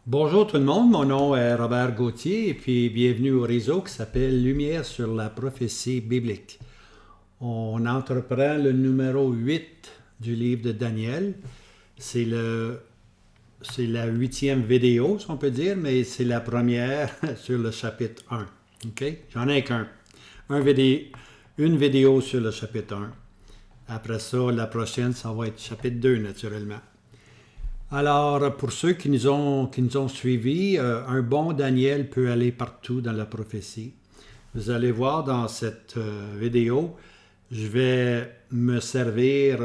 Bonjour tout le monde, mon nom est Robert Gauthier et puis bienvenue au réseau qui s'appelle Lumière sur la prophétie biblique. On entreprend le numéro 8 du livre de Daniel. C'est la huitième vidéo, si on peut dire, mais c'est la première sur le chapitre 1. OK? J'en ai qu'un. Une vidéo sur le chapitre 1. Après ça, la prochaine, ça va être chapitre 2, naturellement. Alors, pour ceux qui nous ont suivis, un bon Daniel peut aller partout dans la prophétie. Vous allez voir dans cette vidéo, je vais me servir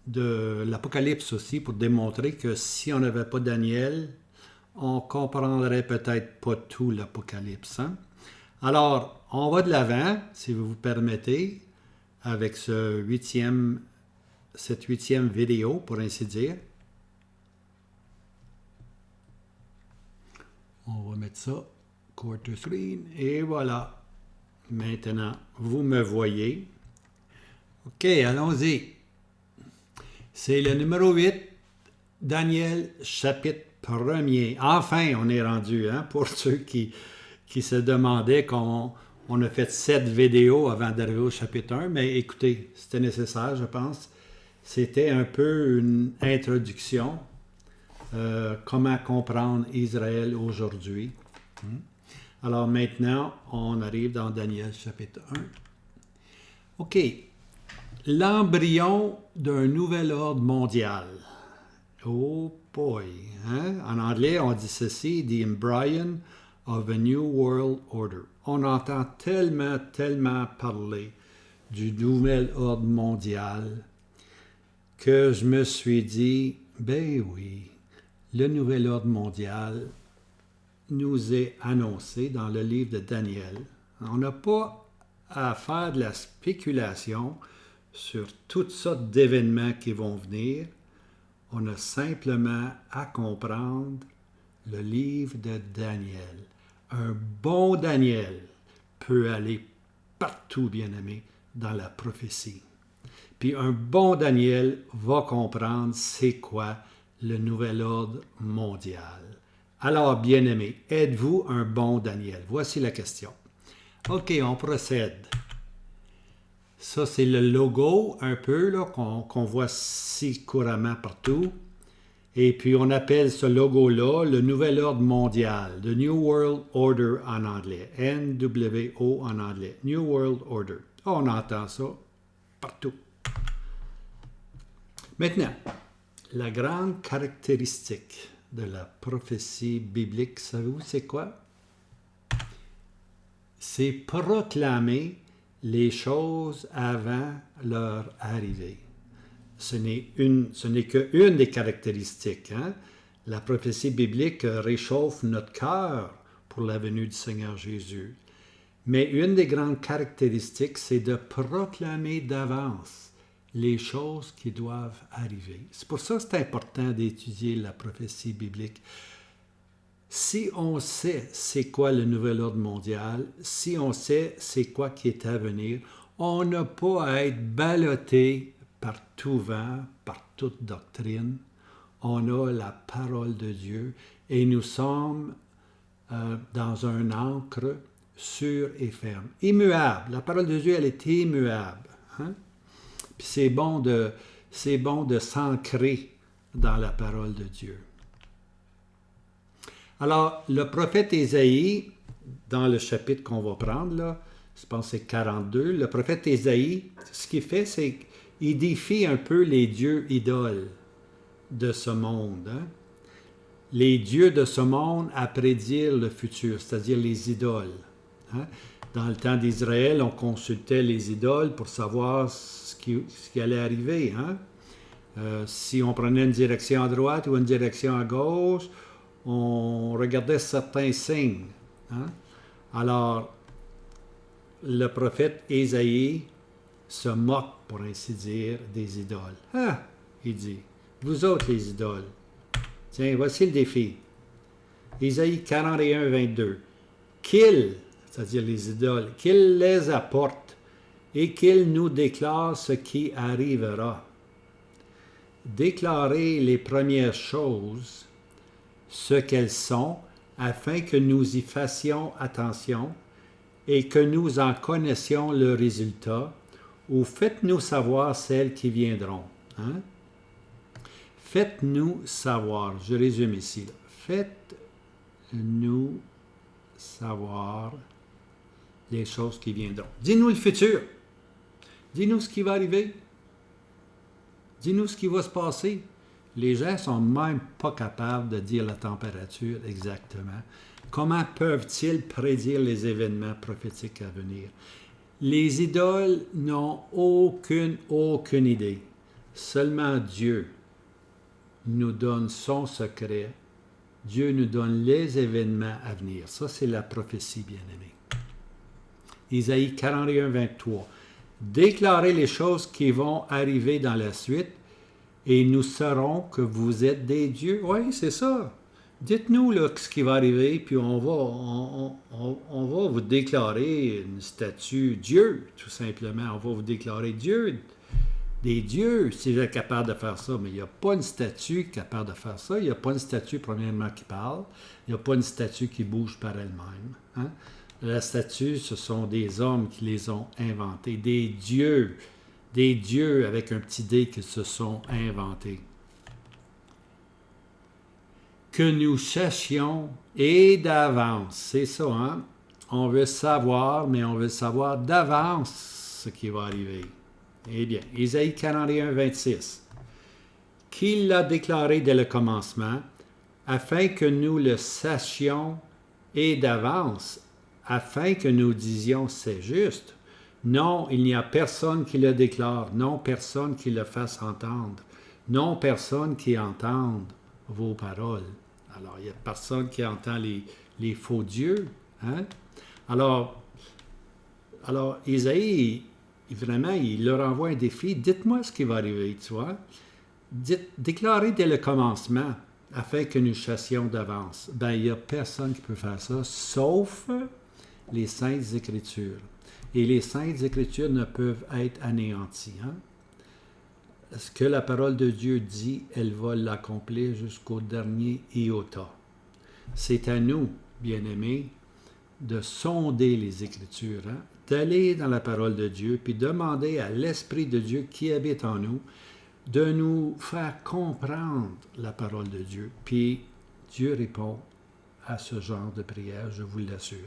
de l'Apocalypse aussi pour démontrer que si on n'avait pas Daniel, on comprendrait peut-être pas tout l'Apocalypse. Hein? Alors, on va de l'avant, si vous vous permettez, avec cette huitième vidéo, pour ainsi dire. On va mettre ça, quarter screen, et voilà. Maintenant, vous me voyez. OK, allons-y. C'est le numéro 8, Daniel, chapitre 1er. Enfin, on est rendu, hein, pour ceux qui se demandaient qu'on a fait 7 vidéos avant d'arriver au chapitre 1, mais écoutez, c'était nécessaire, je pense. C'était un peu une introduction. Comment comprendre Israël aujourd'hui. Alors maintenant, on arrive dans Daniel chapitre 1. OK. L'embryon d'un nouvel ordre mondial. Oh boy. Hein? En anglais, on dit ceci, the embryon of a new world order. On entend tellement parler du nouvel ordre mondial que je me suis dit, ben oui, le nouvel ordre mondial nous est annoncé dans le livre de Daniel. On n'a pas à faire de la spéculation sur toutes sortes d'événements qui vont venir. On a simplement à comprendre le livre de Daniel. Un bon Daniel peut aller partout, bien-aimé, dans la prophétie. Puis un bon Daniel va comprendre c'est quoi le nouvel ordre mondial. Alors, bien-aimé, êtes-vous un bon Daniel? Voici la question. OK, on procède. Ça, c'est le logo un peu là, qu'on voit si couramment partout. Et puis, on appelle ce logo-là le Nouvel Ordre Mondial, The New World Order en anglais, NWO en anglais, New World Order. On entend ça partout. Maintenant, la grande caractéristique de la prophétie biblique, savez-vous c'est quoi? C'est proclamer les choses avant leur arrivée. Ce n'est qu'une des caractéristiques. Hein? La prophétie biblique réchauffe notre cœur pour la venue du Seigneur Jésus. Mais une des grandes caractéristiques, c'est de proclamer d'avance les choses qui doivent arriver. C'est pour ça que c'est important d'étudier la prophétie biblique. Si on sait c'est quoi le nouvel ordre mondial, si on sait c'est quoi qui est à venir, on n'a pas à être ballotté par tout vent, par toute doctrine. On a la parole de Dieu et nous sommes dans un ancre sûr et ferme. Immuable. La parole de Dieu, elle est immuable. Hein? Puis c'est bon de s'ancrer dans la parole de Dieu. Alors, le prophète Ésaïe, dans le chapitre qu'on va prendre, là, je pense que c'est 42, le prophète Ésaïe, ce qu'il fait, c'est qu'il défie un peu les dieux idoles de ce monde. Hein? Les dieux de ce monde à prédire le futur, c'est-à-dire les idoles. Hein? Dans le temps d'Israël, on consultait les idoles pour savoir ce qui allait arriver. Hein? Si on prenait une direction à droite ou une direction à gauche, on regardait certains signes. Hein? Alors, le prophète Ésaïe se moque, pour ainsi dire, des idoles. Ah, il dit, vous autres les idoles, tiens, voici le défi. Ésaïe 41, 22. Qu'ils, c'est-à-dire les idoles, qu'ils les apportent et qu'ils nous déclarent ce qui arrivera. Déclarer les premières choses, ce qu'elles sont, afin que nous y fassions attention et que nous en connaissions le résultat, ou faites-nous savoir celles qui viendront. Hein? Faites-nous savoir, je résume ici, faites-nous savoir les choses qui viendront. Dis-nous le futur. Dis-nous ce qui va arriver. Dis-nous ce qui va se passer. Les gens ne sont même pas capables de dire la température exactement. Comment peuvent-ils prédire les événements prophétiques à venir? Les idoles n'ont aucune idée. Seulement Dieu nous donne son secret. Dieu nous donne les événements à venir. Ça, c'est la prophétie, bien-aimée. Isaïe 41, 23. Déclarez les choses qui vont arriver dans la suite et nous saurons que vous êtes des dieux. Oui, c'est ça. Dites-nous là, ce qui va arriver, puis on va vous déclarer une statue Dieu, tout simplement. On va vous déclarer Dieu, des dieux, si vous êtes capable de faire ça. Mais il n'y a pas une statue capable de faire ça. Il n'y a pas une statue, premièrement, qui parle. Il n'y a pas une statue qui bouge par elle-même. Hein? La statue, ce sont des hommes qui les ont inventés, des dieux avec un petit D qui se sont inventés. Que nous cherchions et d'avance, c'est ça, hein? On veut savoir, mais on veut savoir d'avance ce qui va arriver. Eh bien, Isaïe 41, 26. Qu'il l'a déclaré dès le commencement, afin que nous le sachions et d'avance, afin que nous disions c'est juste. Non, il n'y a personne qui le déclare, non personne qui le fasse entendre, non personne qui entende vos paroles. Alors, il n'y a personne qui entend les faux dieux. Hein? Alors, Isaïe, vraiment, il leur envoie un défi. Dites-moi ce qui va arriver, tu vois. Déclarez dès le commencement, afin que nous chassions d'avance. Ben, il n'y a personne qui peut faire ça, sauf les Saintes Écritures. Et les Saintes Écritures ne peuvent être anéanties. Hein? Ce que la parole de Dieu dit, elle va l'accomplir jusqu'au dernier iota. C'est à nous, bien-aimés, de sonder les Écritures, hein? D'aller dans la parole de Dieu, puis demander à l'Esprit de Dieu qui habite en nous, de nous faire comprendre la parole de Dieu. Puis Dieu répond à ce genre de prière, je vous l'assure.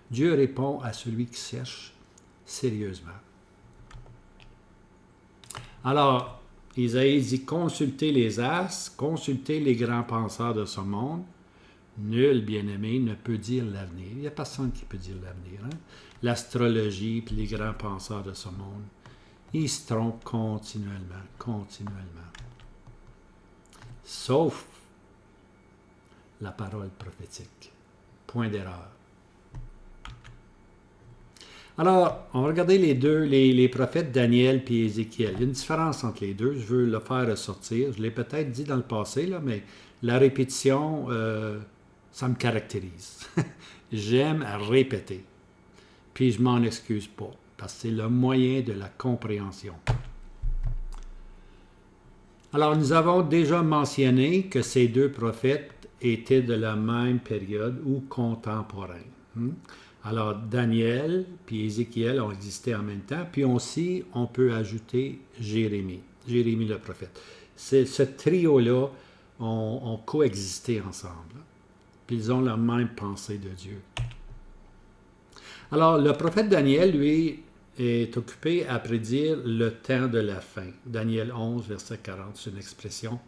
Dieu répond à celui qui cherche sérieusement. Alors, Isaïe dit, consultez les astres, consultez les grands penseurs de ce monde. Nul, bien-aimé, ne peut dire l'avenir. Il n'y a personne qui peut dire l'avenir. Hein? L'astrologie puis les grands penseurs de ce monde, ils se trompent continuellement. Sauf la parole prophétique. Point d'erreur. Alors, on va regarder les prophètes Daniel et Ézéchiel. Il y a une différence entre les deux. Je veux le faire ressortir. Je l'ai peut-être dit dans le passé, là, mais la répétition, ça me caractérise. J'aime répéter. Puis je m'en excuse pas, parce que c'est le moyen de la compréhension. Alors, nous avons déjà mentionné que ces deux prophètes étaient de la même période ou contemporains. Alors, Daniel puis Ézéchiel ont existé en même temps, puis aussi, on peut ajouter Jérémie le prophète. Ce trio-là ont coexisté ensemble, puis ils ont la même pensée de Dieu. Alors, le prophète Daniel, lui, est occupé à prédire le temps de la fin. Daniel 11, verset 40, c'est une expression.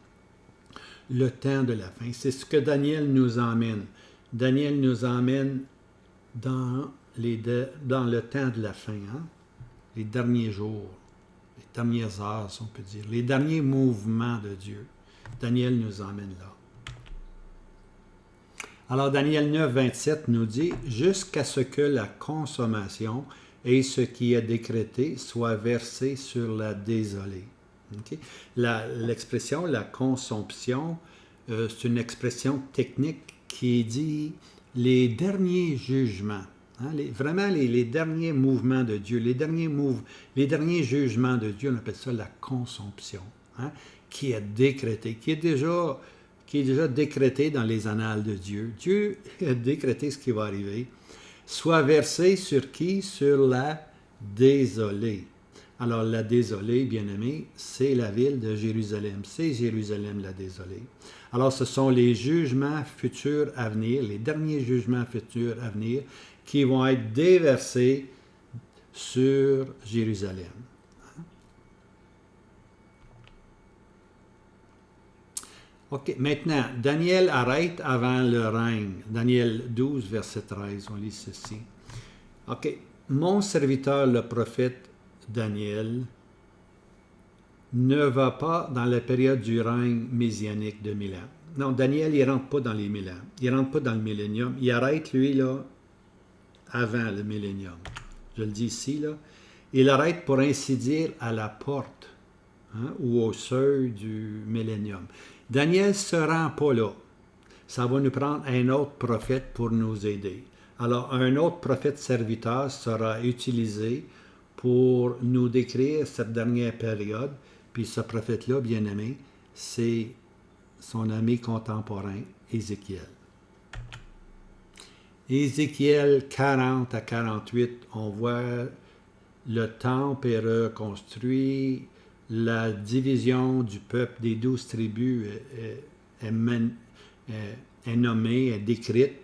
Le temps de la fin, c'est ce que Daniel nous emmène. Daniel nous emmène dans le temps de la fin, hein? Les derniers jours, les dernières heures, si on peut dire, les derniers mouvements de Dieu. Daniel nous emmène là. Alors, Daniel 9, 27 nous dit « Jusqu'à ce que la consommation et ce qui est décrété soit versé sur la désolée. » Okay? L'expression « la consomption », c'est une expression technique qui dit les derniers jugements. Hein? Vraiment, les derniers mouvements de Dieu, les derniers jugements de Dieu, on appelle ça la consomption, hein? Qui est décrété, qui qui est déjà décrété dans les annales de Dieu. Dieu a décrété ce qui va arriver, soit versé sur qui? Sur la désolée. Alors, la désolée, bien-aimé, c'est la ville de Jérusalem. C'est Jérusalem, la désolée. Alors, ce sont les jugements futurs à venir, les derniers jugements futurs à venir, qui vont être déversés sur Jérusalem. OK, maintenant, Daniel arrête avant le règne. Daniel 12, verset 13, on lit ceci. OK, mon serviteur, le prophète Daniel, ne va pas dans la période du règne messianique de 1000 ans. Non, Daniel, il ne rentre pas dans les 1000 ans. Il ne rentre pas dans le millénium. Il arrête, lui, là, avant le millénium. Je le dis ici, là. Il arrête, pour ainsi dire, à la porte, hein, ou au seuil du millénium. Daniel ne se rend pas là. Ça va nous prendre un autre prophète pour nous aider. Alors, un autre prophète serviteur sera utilisé pour nous décrire cette dernière période. Puis ce prophète-là, bien aimé, c'est son ami contemporain, Ézéchiel. Ézéchiel 40 à 48, on voit le temple est reconstruit, la division du peuple des 12 tribus est nommée, est décrite,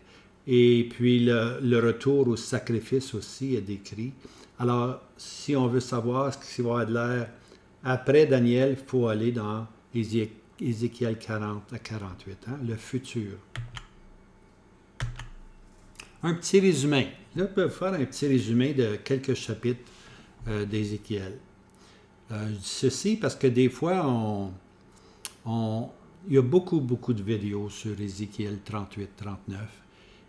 et puis le retour au sacrifice aussi est décrit. Alors, si on veut savoir ce qui va avoir de l'air après Daniel, il faut aller dans Ézéchiel 40 à 48, hein, le futur. Un petit résumé. Là, on peut faire un petit résumé de quelques chapitres d'Ézéchiel. Je dis ceci parce que des fois, il y a beaucoup de vidéos sur Ézéchiel 38, 39.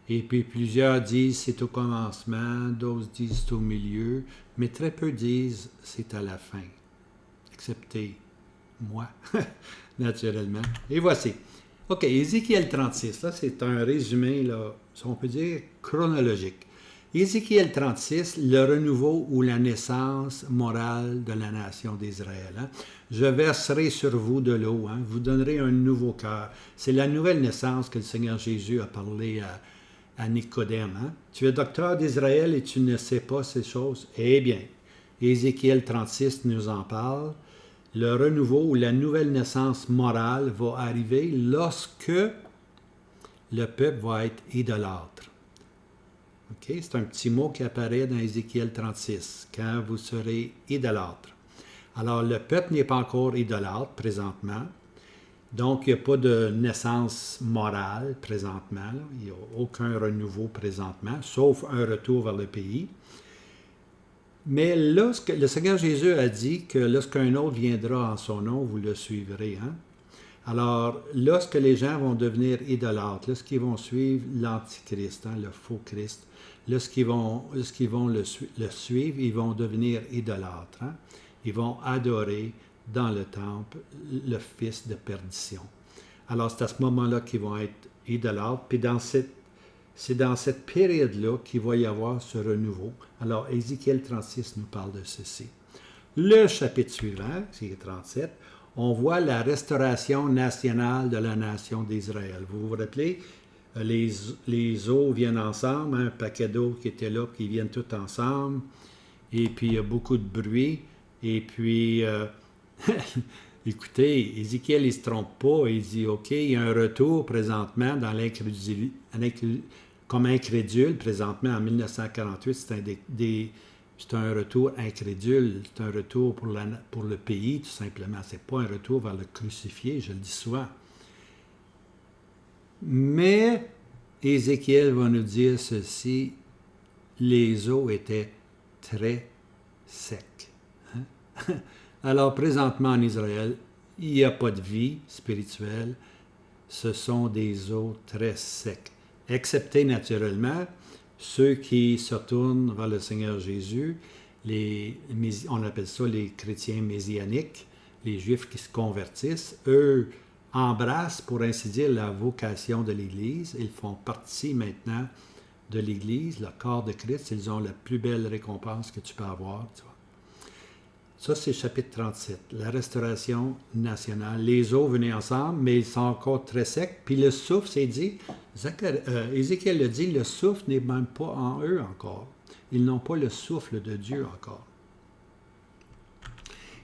Et puis plusieurs disent c'est au commencement, d'autres disent c'est au milieu, mais très peu disent c'est à la fin. Excepté moi, naturellement. Et voici. OK, Ézéchiel 36, là, c'est un résumé, là, si on peut dire, chronologique. Ézéchiel 36, le renouveau ou la naissance morale de la nation d'Israël. Hein. Je verserai sur vous de l'eau, hein, vous donnerez un nouveau cœur. C'est la nouvelle naissance que le Seigneur Jésus a parlé à Nicodème. Hein. Tu es docteur d'Israël et tu ne sais pas ces choses. Eh bien, Ézéchiel 36 nous en parle. Le renouveau ou la nouvelle naissance morale va arriver lorsque le peuple va être idolâtre. Okay? C'est un petit mot qui apparaît dans Ézéchiel 36, quand vous serez idolâtre. Alors, le peuple n'est pas encore idolâtre présentement, donc il n'y a pas de naissance morale présentement, là. Il n'y a aucun renouveau présentement, sauf un retour vers le pays. Mais lorsque le Seigneur Jésus a dit que lorsqu'un autre viendra en son nom, vous le suivrez. Hein? Alors, lorsque les gens vont devenir idolâtres, lorsqu'ils vont suivre l'Antichrist, hein, le faux Christ, lorsqu'ils vont le suivre, ils vont devenir idolâtres. Hein? Ils vont adorer dans le temple le fils de perdition. Alors, c'est à ce moment-là qu'ils vont être idolâtres. Puis c'est dans cette période-là qu'il va y avoir ce renouveau. Alors, Ézéchiel 36 nous parle de ceci. Le chapitre suivant, c'est 37, on voit la restauration nationale de la nation d'Israël. Vous vous rappelez, les eaux viennent ensemble, un paquet d'eau qui était là, qui viennent toutes ensemble, et puis il y a beaucoup de bruit, et puis, écoutez, Ézéchiel, il ne se trompe pas, il dit, OK, il y a un retour présentement dans l'incrédulité, comme incrédule, présentement, en 1948, c'est un retour incrédule, c'est un retour pour le pays, tout simplement. Ce n'est pas un retour vers le crucifié, je le dis souvent. Mais Ézéchiel va nous dire ceci, les eaux étaient très secs. Hein? Alors, présentement en Israël, il n'y a pas de vie spirituelle, ce sont des eaux très secs. Excepté naturellement ceux qui se tournent vers le Seigneur Jésus, on appelle ça les chrétiens messianiques, les Juifs qui se convertissent, eux embrassent, pour ainsi dire, la vocation de l'Église. Ils font partie maintenant de l'Église, le corps de Christ. Ils ont la plus belle récompense que tu peux avoir. Tu vois. Ça, c'est chapitre 37, la restauration nationale. Les eaux venaient ensemble, mais ils sont encore très secs. Puis le souffle, c'est dit, Ézéchiel le dit, le souffle n'est même pas en eux encore. Ils n'ont pas le souffle de Dieu encore.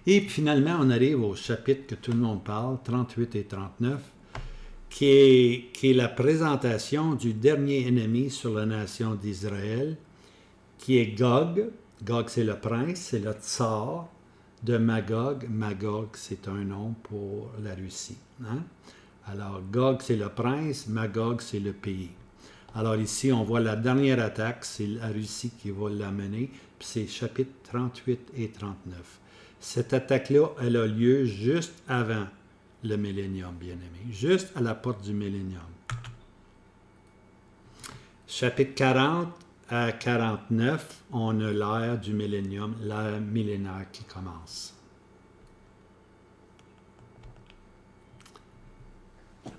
Et puis finalement, on arrive au chapitre que tout le monde parle, 38 et 39, qui est la présentation du dernier ennemi sur la nation d'Israël, qui est Gog. Gog, c'est le prince, c'est le tsar de Magog. Magog, c'est un nom pour la Russie. Hein? Alors, Gog, c'est le prince, Magog, c'est le pays. Alors ici, on voit la dernière attaque, c'est la Russie qui va l'amener, puis c'est chapitres 38 et 39. Cette attaque-là, elle a lieu juste avant le millénium, bien-aimé, juste à la porte du millénium. Chapitre 40 à 49, on a l'ère du millénium, l'ère millénaire qui commence.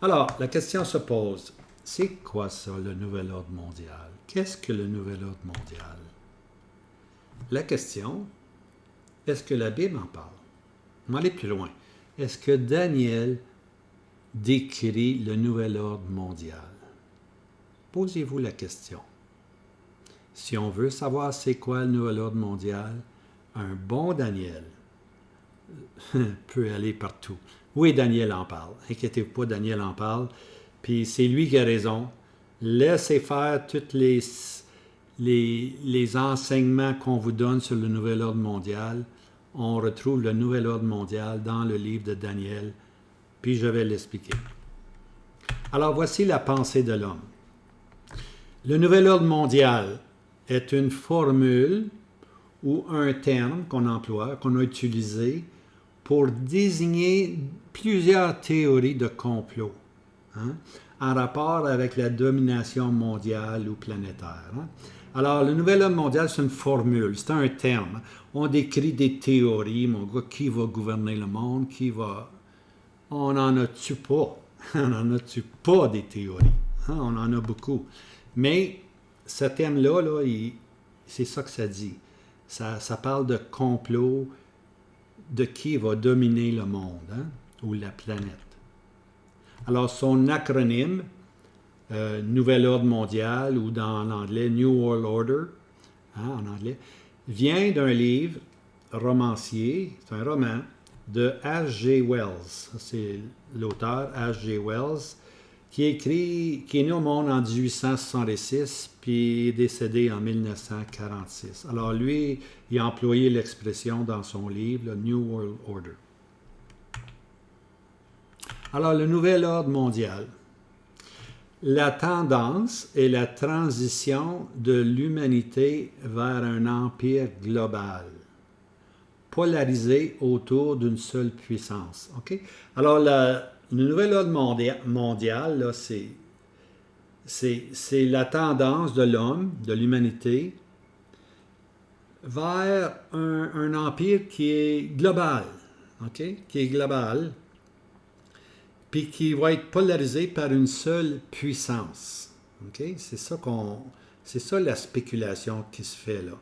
Alors, la question se pose, c'est quoi ça, le nouvel ordre mondial? Qu'est-ce que le nouvel ordre mondial? La question, est-ce que la Bible en parle? On va aller plus loin. Est-ce que Daniel décrit le nouvel ordre mondial? Posez-vous la question. Si on veut savoir c'est quoi le nouvel ordre mondial, un bon Daniel peut aller partout. Oui, Daniel en parle. Inquiétez-vous pas, Daniel en parle. Puis c'est lui qui a raison. Laissez faire tous les enseignements qu'on vous donne sur le nouvel ordre mondial. On retrouve le nouvel ordre mondial dans le livre de Daniel. Puis je vais l'expliquer. Alors voici la pensée de l'homme. Le nouvel ordre mondial est une formule ou un terme qu'on emploie, qu'on a utilisé pour désigner plusieurs théories de complot en rapport avec la domination mondiale ou planétaire. Alors, le nouvel ordre mondial, c'est une formule, c'est un terme. On décrit des théories, mon gars, qui va gouverner le monde, qui va... On n'en a-tu pas? On n'en a-tu pas des théories? On en a beaucoup. Mais ce terme-là, c'est ça que ça dit. Ça parle de complot, de qui va dominer le monde, ou la planète. Alors, son acronyme, Nouvel Ordre Mondial, ou dans l'anglais, New World Order, en anglais, vient d'un livre romancier, c'est un roman, de H.G. Wells. C'est l'auteur H.G. Wells, qui est né au monde en 1866, puis est décédé en 1946. Alors lui, il a employé l'expression dans son livre, le New World Order. Alors, le nouvel ordre mondial. La tendance est la transition de l'humanité vers un empire global, polarisé autour d'une seule puissance. Okay? Alors, le nouvel ordre mondial, là, c'est la tendance de l'homme, de l'humanité, vers un empire qui est global, okay? Qui est global, puis qui va être polarisé par une seule puissance. Okay? C'est ça la spéculation qui se fait là.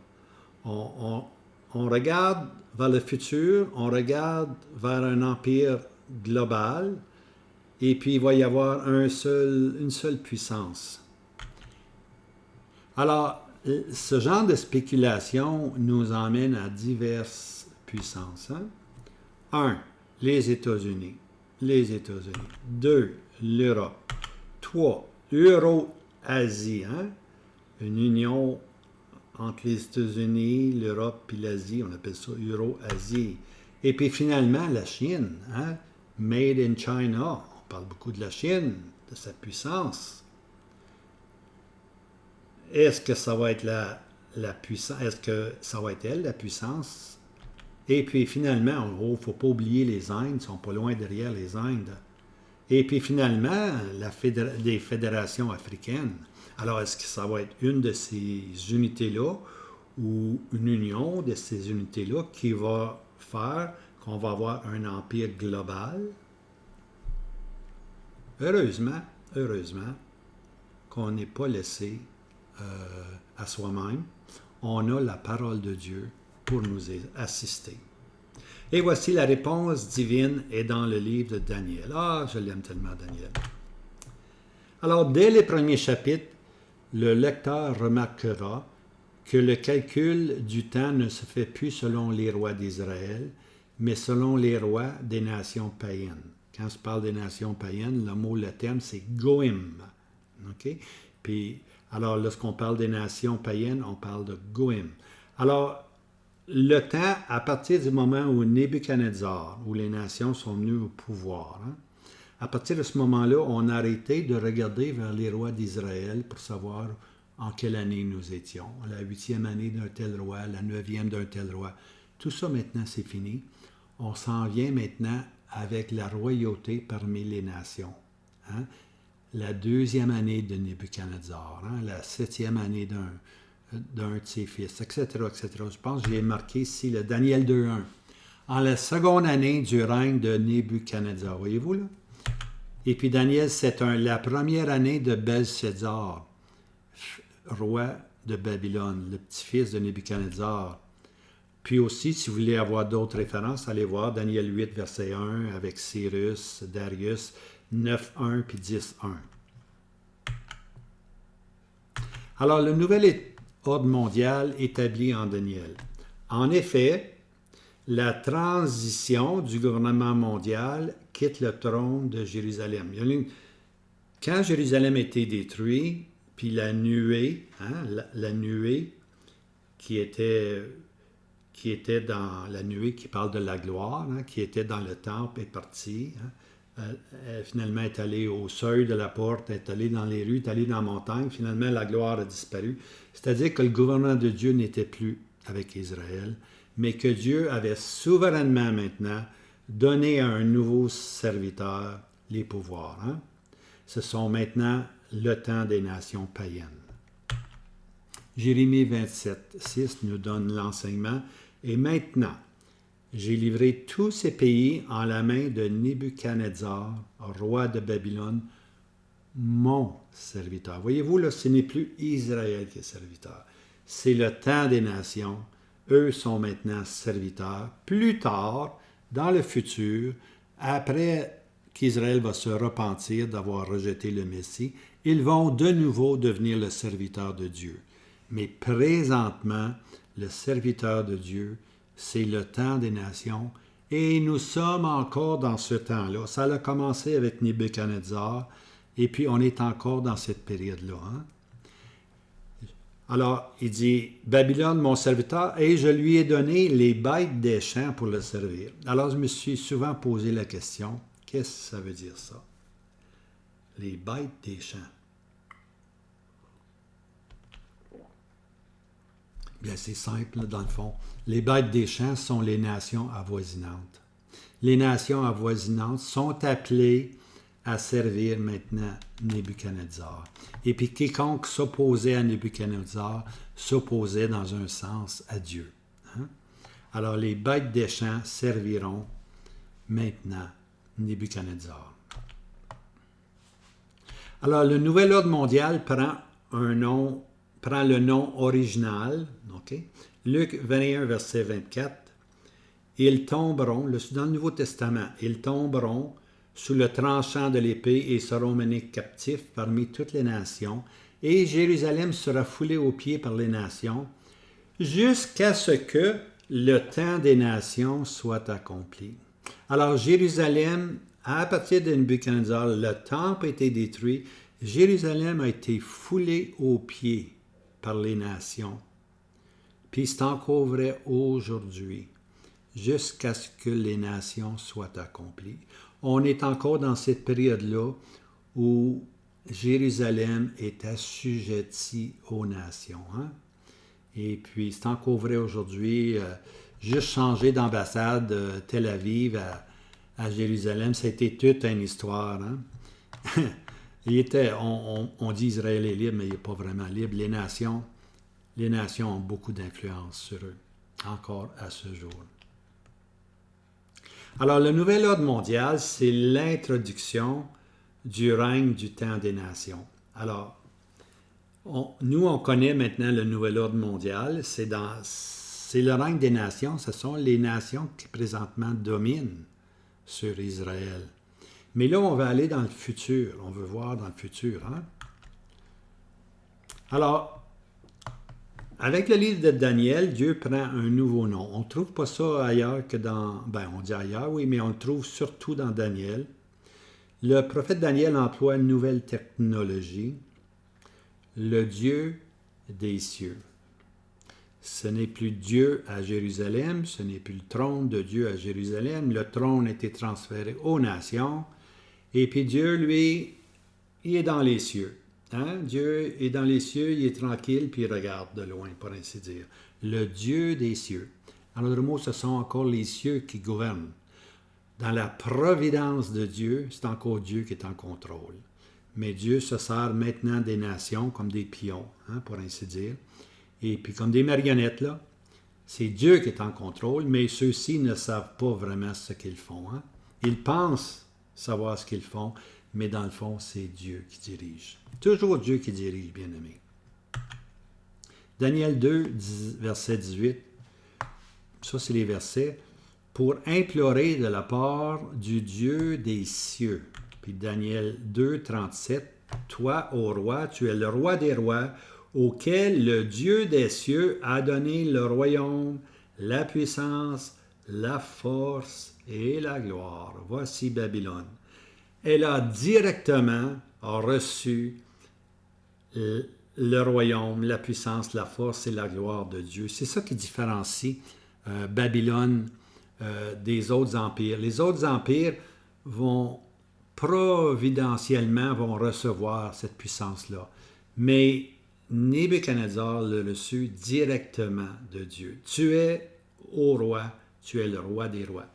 On regarde vers le futur, on regarde vers un empire global, et puis il va y avoir une seule puissance. Alors, ce genre de spéculation nous emmène à diverses puissances. 1. Les États-Unis. 2. L'Europe. 3. Euro-Asie. Une union entre les États-Unis, l'Europe et l'Asie. On appelle ça Euro-Asie. Et puis finalement, la Chine. Made in China. On parle beaucoup de la Chine, de sa puissance. Est-ce que ça va être la puissance? Est-ce que ça va être elle, la puissance? Et puis finalement, il ne faut pas oublier les Indes, ils ne sont pas loin derrière les Indes. Et puis finalement, des fédérations africaines. Alors, est-ce que ça va être une de ces unités-là ou une union de ces unités-là qui va faire qu'on va avoir un empire global? Heureusement qu'on n'est pas laissé à soi-même. On a la parole de Dieu pour nous assister. Et voici la réponse divine est dans le livre de Daniel. Ah, je l'aime tellement, Daniel. Alors, dès les premiers chapitres, le lecteur remarquera que le calcul du temps ne se fait plus selon les rois d'Israël, mais selon les rois des nations païennes. Quand je parle des nations païennes, le terme, c'est Goïm. OK? Puis, alors, lorsqu'on parle des nations païennes, on parle de Goïm. Alors, le temps, à partir du moment où Nebuchadnezzar, où les nations sont venues au pouvoir, à partir de ce moment-là, on a arrêté de regarder vers les rois d'Israël pour savoir en quelle année nous étions. La 8e année d'un tel roi, la 9e d'un tel roi. Tout ça maintenant, c'est fini. On s'en vient maintenant avec la royauté parmi les nations. Hein? La 2e année de Nebuchadnezzar, la 7e année d'un de ses fils, etc., etc. Je pense que j'ai marqué ici le Daniel 2.1. En la seconde année du règne de Nebuchadnezzar, voyez-vous là? Et puis Daniel 7.1, la première année de Belshazzar, roi de Babylone, le petit-fils de Nebuchadnezzar. Puis aussi, si vous voulez avoir d'autres références, allez voir Daniel 8, verset 1, avec Cyrus, Darius, 9.1 puis 10.1. Alors, le nouvel ordre mondial établi en Daniel. En effet, la transition du gouvernement mondial quitte le trône de Jérusalem. Quand Jérusalem a été détruit, puis la nuée, la nuée qui était dans la nuée qui parle de la gloire, qui était dans le temple est partie. Elle finalement est allée au seuil de la porte, est allée dans les rues, est allée dans la montagne. Finalement, la gloire a disparu. C'est-à-dire que le gouvernement de Dieu n'était plus avec Israël, mais que Dieu avait souverainement maintenant donné à un nouveau serviteur les pouvoirs. Ce sont maintenant le temps des nations païennes. Jérémie 27, 6 nous donne l'enseignement. Et maintenant, j'ai livré tous ces pays en la main de Nebuchadnezzar, roi de Babylone, mon serviteur. Voyez-vous, là, ce n'est plus Israël qui est serviteur. C'est le temps des nations. Eux sont maintenant serviteurs. Plus tard, dans le futur, après qu'Israël va se repentir d'avoir rejeté le Messie, ils vont de nouveau devenir le serviteur de Dieu. Mais présentement, le serviteur de Dieu, c'est le temps des nations et nous sommes encore dans ce temps-là. Ça a commencé avec Nebuchadnezzar et puis on est encore dans cette période-là. Alors, il dit, Babylone, mon serviteur, et je lui ai donné les bêtes des champs pour le servir. Alors, je me suis souvent posé la question, qu'est-ce que ça veut dire ça? Les bêtes des champs. Bien, c'est simple, dans le fond. Les bêtes des champs sont les nations avoisinantes. Les nations avoisinantes sont appelées à servir maintenant Nebuchadnezzar. Et puis quiconque s'opposait à Nebuchadnezzar s'opposait dans un sens à Dieu. Alors les bêtes des champs serviront maintenant Nebuchadnezzar. Alors le nouvel ordre mondial prend le nom original, okay? Luc 21, verset 24. Ils tomberont, dans le Nouveau Testament, ils tomberont sous le tranchant de l'épée et seront menés captifs parmi toutes les nations, et Jérusalem sera foulée aux pieds par les nations, jusqu'à ce que le temps des nations soit accompli. Alors Jérusalem, à partir de Nebuchadnezzar, le temple a été détruit, Jérusalem a été foulée aux pieds par les nations. Puis c'est encore vrai aujourd'hui, jusqu'à ce que les nations soient accomplies. On est encore dans cette période-là où Jérusalem est assujetti aux nations. Et puis, c'est encore vrai aujourd'hui. Juste changer d'ambassade Tel Aviv à Jérusalem, ça a été toute une histoire. On dit Israël est libre, mais il n'est pas vraiment libre. Les nations ont beaucoup d'influence sur eux, encore à ce jour. Alors, le nouvel ordre mondial, c'est l'introduction du règne du temps des nations. Alors, nous, on connaît maintenant le nouvel ordre mondial. C'est c'est le règne des nations, ce sont les nations qui présentement dominent sur Israël. Mais là, on va aller dans le futur, on veut voir dans le futur. Hein? Alors, avec le livre de Daniel, Dieu prend un nouveau nom. On ne trouve pas ça ailleurs que dans... on dit ailleurs, oui, mais on le trouve surtout dans Daniel. Le prophète Daniel emploie une nouvelle technologie, le Dieu des cieux. Ce n'est plus Dieu à Jérusalem, ce n'est plus le trône de Dieu à Jérusalem. Le trône a été transféré aux nations. Et puis Dieu, lui, il est dans les cieux. Hein? Dieu est dans les cieux, il est tranquille, puis il regarde de loin, pour ainsi dire. Le Dieu des cieux. En d'autres mots, ce sont encore les cieux qui gouvernent. Dans la providence de Dieu, c'est encore Dieu qui est en contrôle. Mais Dieu se sert maintenant des nations comme des pions, hein, pour ainsi dire. Et puis comme des marionnettes, là, c'est Dieu qui est en contrôle, mais ceux-ci ne savent pas vraiment ce qu'ils font. Hein. Ils pensent savoir ce qu'ils font, mais dans le fond, c'est Dieu qui dirige. Toujours Dieu qui dirige, bien-aimés. Daniel 2, verset 18. Ça, c'est les versets. Pour implorer de la part du Dieu des cieux. Puis Daniel 2, 37. Toi, ô roi, tu es le roi des rois, auquel le Dieu des cieux a donné le royaume, la puissance, la force et la gloire. Voici Babylone. Elle a directement reçu le royaume, la puissance, la force et la gloire de Dieu. C'est ça qui différencie Babylone des autres empires. Les autres empires vont providentiellement recevoir cette puissance-là. Mais Nebuchadnezzar l'a reçu directement de Dieu. Tu es, ô roi, tu es le roi des rois.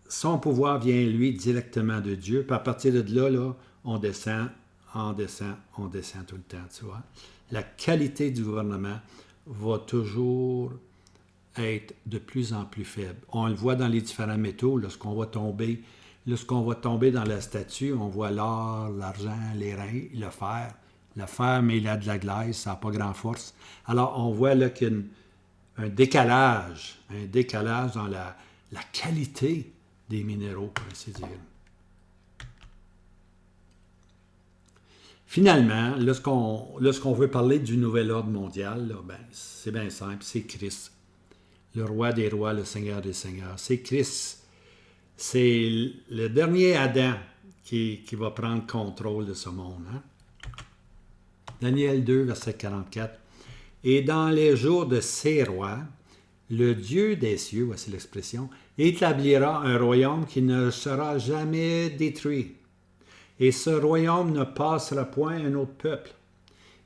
Son pouvoir vient, lui, directement de Dieu. Puis à partir de là, on descend tout le temps, tu vois. La qualité du gouvernement va toujours être de plus en plus faible. On le voit dans les différents métaux, lorsqu'on va tomber dans la statue, on voit l'or, l'argent, les reins, le fer. Le fer, mais il a de la glaise, ça n'a pas grand force. Alors, on voit là qu'il y a un décalage dans la qualité des minéraux, pour ainsi dire. Finalement, lorsqu'on veut parler du nouvel ordre mondial, là, c'est bien simple, c'est Christ. Le roi des rois, le Seigneur des seigneurs. C'est Christ. C'est le dernier Adam qui va prendre contrôle de ce monde. Hein? Daniel 2, verset 44. Et dans les jours de ces rois, le Dieu des cieux, voici l'expression, établira un royaume qui ne sera jamais détruit. Et ce royaume ne passera point à un autre peuple.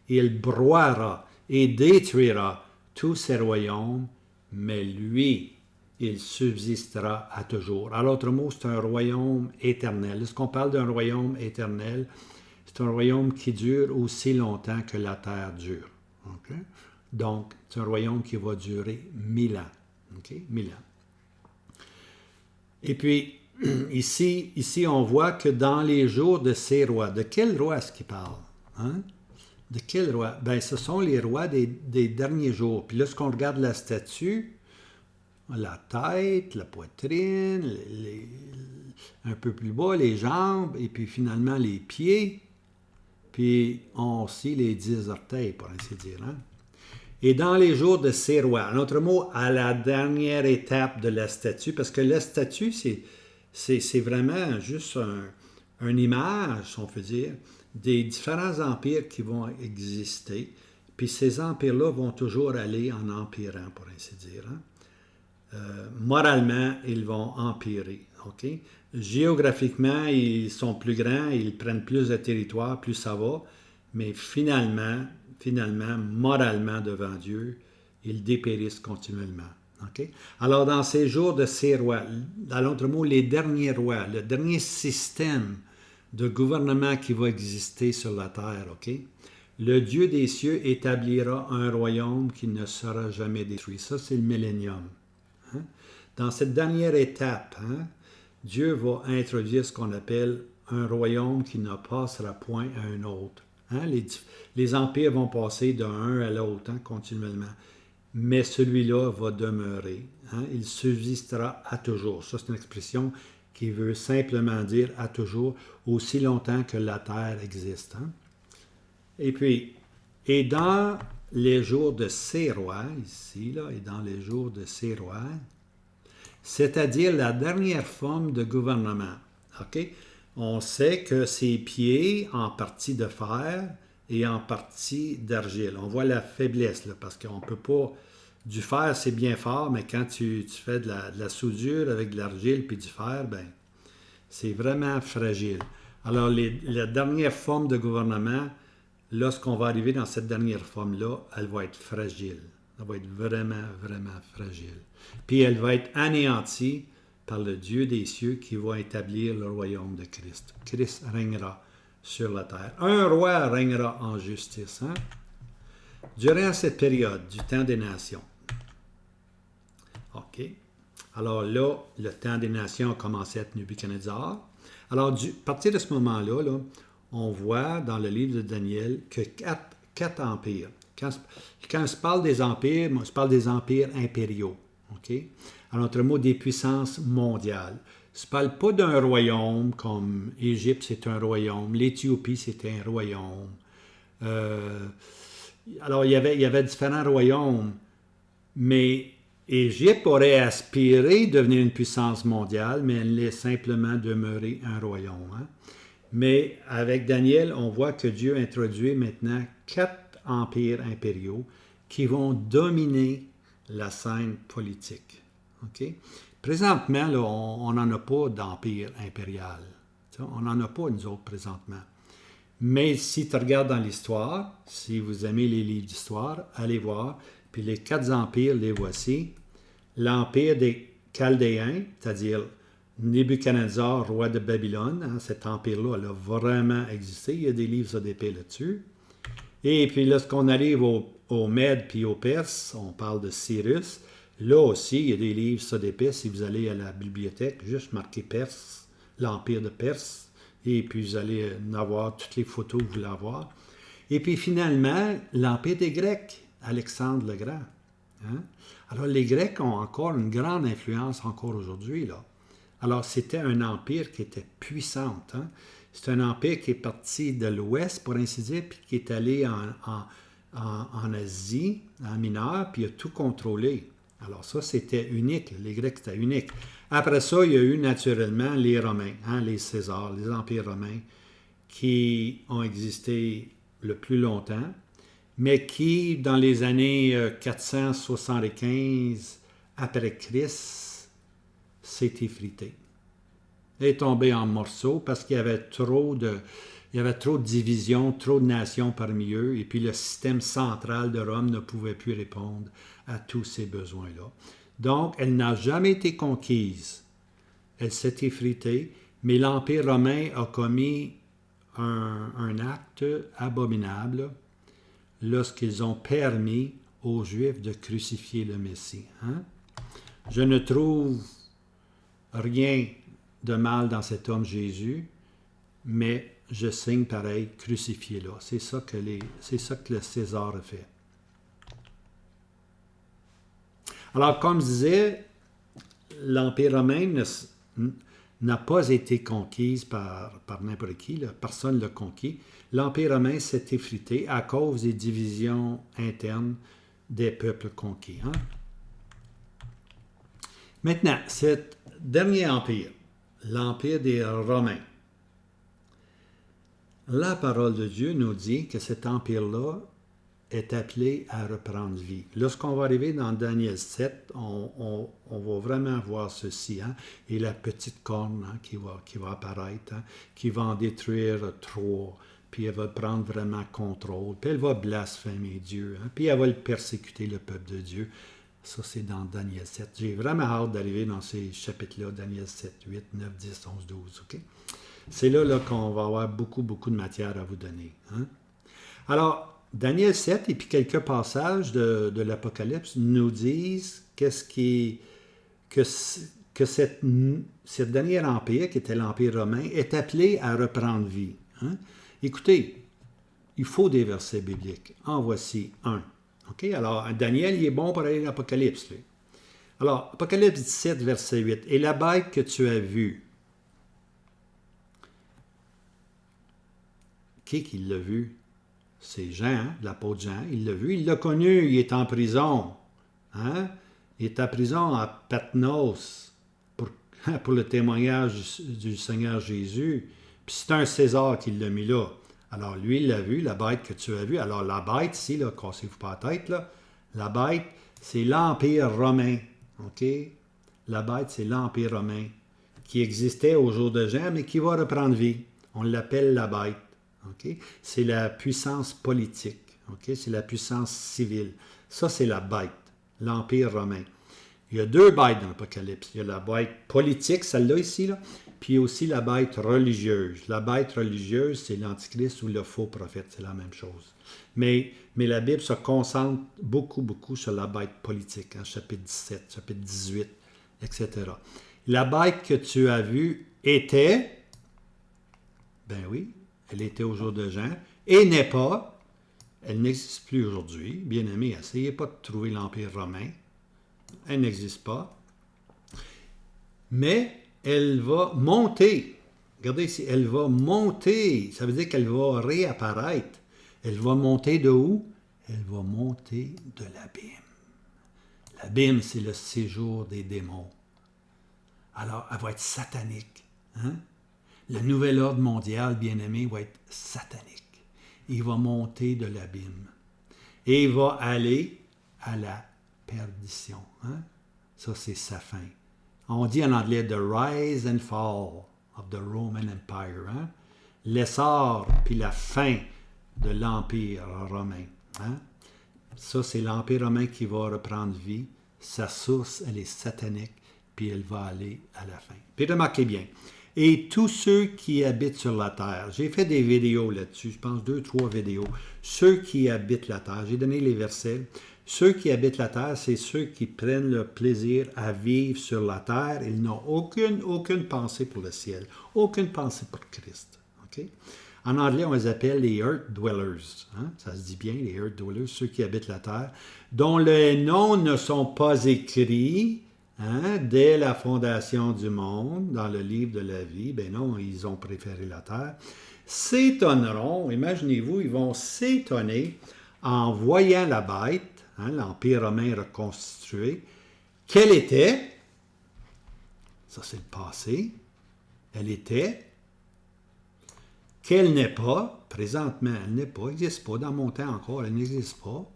Il broiera et détruira tous ces royaumes, mais lui, il subsistera à toujours. À l'autre mot, c'est un royaume éternel. Lorsqu'on parle d'un royaume éternel, c'est un royaume qui dure aussi longtemps que la terre dure. Okay? Donc, c'est un royaume qui va durer 1000 ans. Okay? 1000 ans. Et puis, ici, on voit que dans les jours de ces rois, de quel roi est-ce qu'il parle? Hein? De quel roi? Ce sont les rois des derniers jours. Puis lorsqu'on regarde la statue, la tête, la poitrine, un peu plus bas, les jambes, et puis finalement les pieds, puis on aussi les 10 orteils, pour ainsi dire. Hein? Et dans les jours de ces rois, en autre mot, à la dernière étape de la statue, parce que la statue, c'est vraiment juste une image, si on peut dire, des différents empires qui vont exister. Puis ces empires-là vont toujours aller en empirant, pour ainsi dire. Hein? Moralement, ils vont empirer. Okay? Géographiquement, ils sont plus grands, ils prennent plus de territoire, plus ça va. Mais finalement, moralement devant Dieu, ils dépérissent continuellement. Okay? Alors, dans ces jours de ces rois, dans l'autre mot, les derniers rois, le dernier système de gouvernement qui va exister sur la terre, okay? Le Dieu des cieux établira un royaume qui ne sera jamais détruit. Ça, c'est le millénium. Hein? Dans cette dernière étape, hein, Dieu va introduire ce qu'on appelle un royaume qui ne passera point à un autre. Hein? Les empires vont passer d'un à l'autre, hein, continuellement. mais celui-là va demeurer. Hein? Il subsistera à toujours. Ça, c'est une expression qui veut simplement dire à toujours, aussi longtemps que la terre existe. Hein? Et puis, et dans les jours de ces rois, ici, là, et dans les jours de ces rois, c'est-à-dire la dernière forme de gouvernement. OK? On sait que ses pieds, en partie de fer et en partie d'argile. On voit la faiblesse, là, parce qu'on ne peut pas... Du fer, c'est bien fort, mais quand tu fais de la soudure avec de l'argile puis du fer, ben, c'est vraiment fragile. Alors, la dernière forme de gouvernement, lorsqu'on va arriver dans cette dernière forme-là, elle va être fragile. Elle va être vraiment, vraiment fragile. Puis elle va être anéantie par le Dieu des cieux qui va établir le royaume de Christ. Christ régnera sur la terre. Un roi régnera en justice. Hein? Durant cette période du temps des nations. OK. Alors là, le temps des nations a commencé à être Nebuchadnezzar. Alors, à partir de ce moment-là, là, on voit dans le livre de Daniel que quatre empires. Quand on se parle des empires, on se parle des empires impériaux. Okay? En autre mot, des puissances mondiales. On ne parle pas d'un royaume comme l'Égypte, c'est un royaume. L'Éthiopie, c'était un royaume. Alors, il y avait différents royaumes, mais l'Égypte aurait aspiré devenir une puissance mondiale, mais elle est simplement demeurée un royaume. Hein? Mais avec Daniel, on voit que Dieu introduit maintenant 4 empires impériaux qui vont dominer la scène politique. Okay? Présentement, là, on n'en a pas d'empire impérial. On n'en a pas, nous autres, présentement. Mais si tu regardes dans l'histoire, si vous aimez les livres d'histoire, allez voir. Puis les 4 empires, les voici. L'empire des Chaldéens, c'est-à-dire Nebuchadnezzar, roi de Babylone, hein, cet empire-là, elle a vraiment existé. Il y a des livres d'épée là-dessus. Et puis lorsqu'on arrive aux Mèdes puis aux Perses, on parle de Cyrus. Là aussi, il y a des livres d'épée. Si vous allez à la bibliothèque, juste marquez Perse, l'empire de Perse. Et puis vous allez en avoir toutes les photos que vous voulez avoir. Et puis finalement, l'empire des Grecs, Alexandre le Grand. Hein? Alors les Grecs ont encore une grande influence encore aujourd'hui, là. Alors, c'était un empire qui était puissant. Hein? C'est un empire qui est parti de l'Ouest, pour ainsi dire, puis qui est allé en Asie, en Mineure, puis il a tout contrôlé. Alors ça, c'était unique. Les Grecs, c'était unique. Après ça, il y a eu naturellement les Romains, hein, les Césars, les empires romains, qui ont existé le plus longtemps, mais qui, dans les années 475 après Christ, s'est effrité. Est tombé en morceaux parce qu'il y avait trop de divisions, trop de nations parmi eux, et puis le système central de Rome ne pouvait plus répondre à tous ces besoins-là. Donc, elle n'a jamais été conquise. Elle s'est effritée, mais l'Empire romain a commis un acte abominable lorsqu'ils ont permis aux Juifs de crucifier le Messie. Hein? Je ne trouve rien de mal dans cet homme Jésus, mais je signe pareil, crucifié-le. C'est ça que le César a fait. Alors, comme je disais, l'Empire romain n'a pas été conquise par n'importe qui, là. Personne ne l'a conquis. L'Empire romain s'est effrité à cause des divisions internes des peuples conquis. Hein? Maintenant, cet dernier empire, l'Empire des Romains, la parole de Dieu nous dit que cet empire-là est appelé à reprendre vie. Lorsqu'on va arriver dans Daniel 7, on va vraiment voir ceci, hein, et la petite corne, hein, qui va apparaître, hein, qui va en détruire 3, puis elle va prendre vraiment contrôle, puis elle va blasphémer Dieu, hein, puis elle va persécuter le peuple de Dieu. Ça, c'est dans Daniel 7. J'ai vraiment hâte d'arriver dans ces chapitres-là, Daniel 7, 8, 9, 10, 11, 12. Okay? C'est là qu'on va avoir beaucoup, beaucoup de matière à vous donner. Hein? Alors, Daniel 7 et puis quelques passages de l'Apocalypse nous disent que cette dernier empire, qui était l'Empire romain, est appelé à reprendre vie. Hein? Écoutez, il faut des versets bibliques. En voici un. OK? Alors, Daniel, il est bon pour aller dans l'Apocalypse, lui. Alors, Apocalypse 17, verset 8. « Et la bête que tu as vue. » Qui l'a vu? C'est Jean, hein? L'apôtre Jean. Il l'a vu, il l'a connu, il est en prison. Hein? Il est en prison à Patmos pour le témoignage du Seigneur Jésus. Puis c'est un César qui l'a mis là. Alors lui, il l'a vu, la bête que tu as vue. Alors la bête, ici, là, cassez-vous pas la tête, là. La bête, c'est l'Empire romain. OK? La bête, c'est l'Empire romain qui existait au jour de Jean, mais qui va reprendre vie. On l'appelle la bête. OK? C'est la puissance politique. OK? C'est la puissance civile. Ça, c'est la bête, l'Empire romain. Il y a deux bêtes dans l'Apocalypse. Il y a la bête politique, celle-là ici, là, puis aussi la bête religieuse. La bête religieuse, c'est l'Antichrist ou le faux prophète, c'est la même chose. Mais la Bible se concentre beaucoup, beaucoup sur la bête politique, hein, chapitre 17, chapitre 18, etc. La bête que tu as vue était, ben oui, elle était au jour de Jean, et n'est pas, elle n'existe plus aujourd'hui. Bien aimé, essayez pas de trouver l'Empire romain. Elle n'existe pas. Mais elle va monter. Regardez ici, elle va monter. Ça veut dire qu'elle va réapparaître. Elle va monter de où? Elle va monter de l'abîme. L'abîme, c'est le séjour des démons. Alors, elle va être satanique. Hein? Le nouvel ordre mondial, bien-aimé, va être satanique. Il va monter de l'abîme. Et il va aller à la perdition. Hein? Ça, c'est sa fin. On dit en anglais « the rise and fall of the Roman Empire hein? ». L'essor puis la fin de l'Empire romain. Hein? Ça, c'est l'Empire romain qui va reprendre vie. Sa source, elle est satanique, puis elle va aller à la fin. Puis remarquez bien, « Et tous ceux qui habitent sur la terre », j'ai fait des vidéos là-dessus, je pense 2-3 vidéos, « ceux qui habitent la terre », j'ai donné les versets, « ceux qui habitent la terre, c'est ceux qui prennent le plaisir à vivre sur la terre, ils n'ont aucune pensée pour le ciel, aucune pensée pour Christ. Okay? » En anglais, on les appelle les Earth Dwellers. Hein? Ça se dit bien, les Earth Dwellers, ceux qui habitent la terre, dont les noms ne sont pas écrits hein, dès la fondation du monde, dans le livre de la vie. Ben non, ils ont préféré la terre. S'étonneront, imaginez-vous, ils vont s'étonner en voyant la bête, hein, l'Empire romain reconstitué, qu'elle était, ça c'est le passé, elle était, qu'elle n'est pas, présentement elle n'est pas, elle n'existe pas, dans mon temps encore, elle n'existe pas,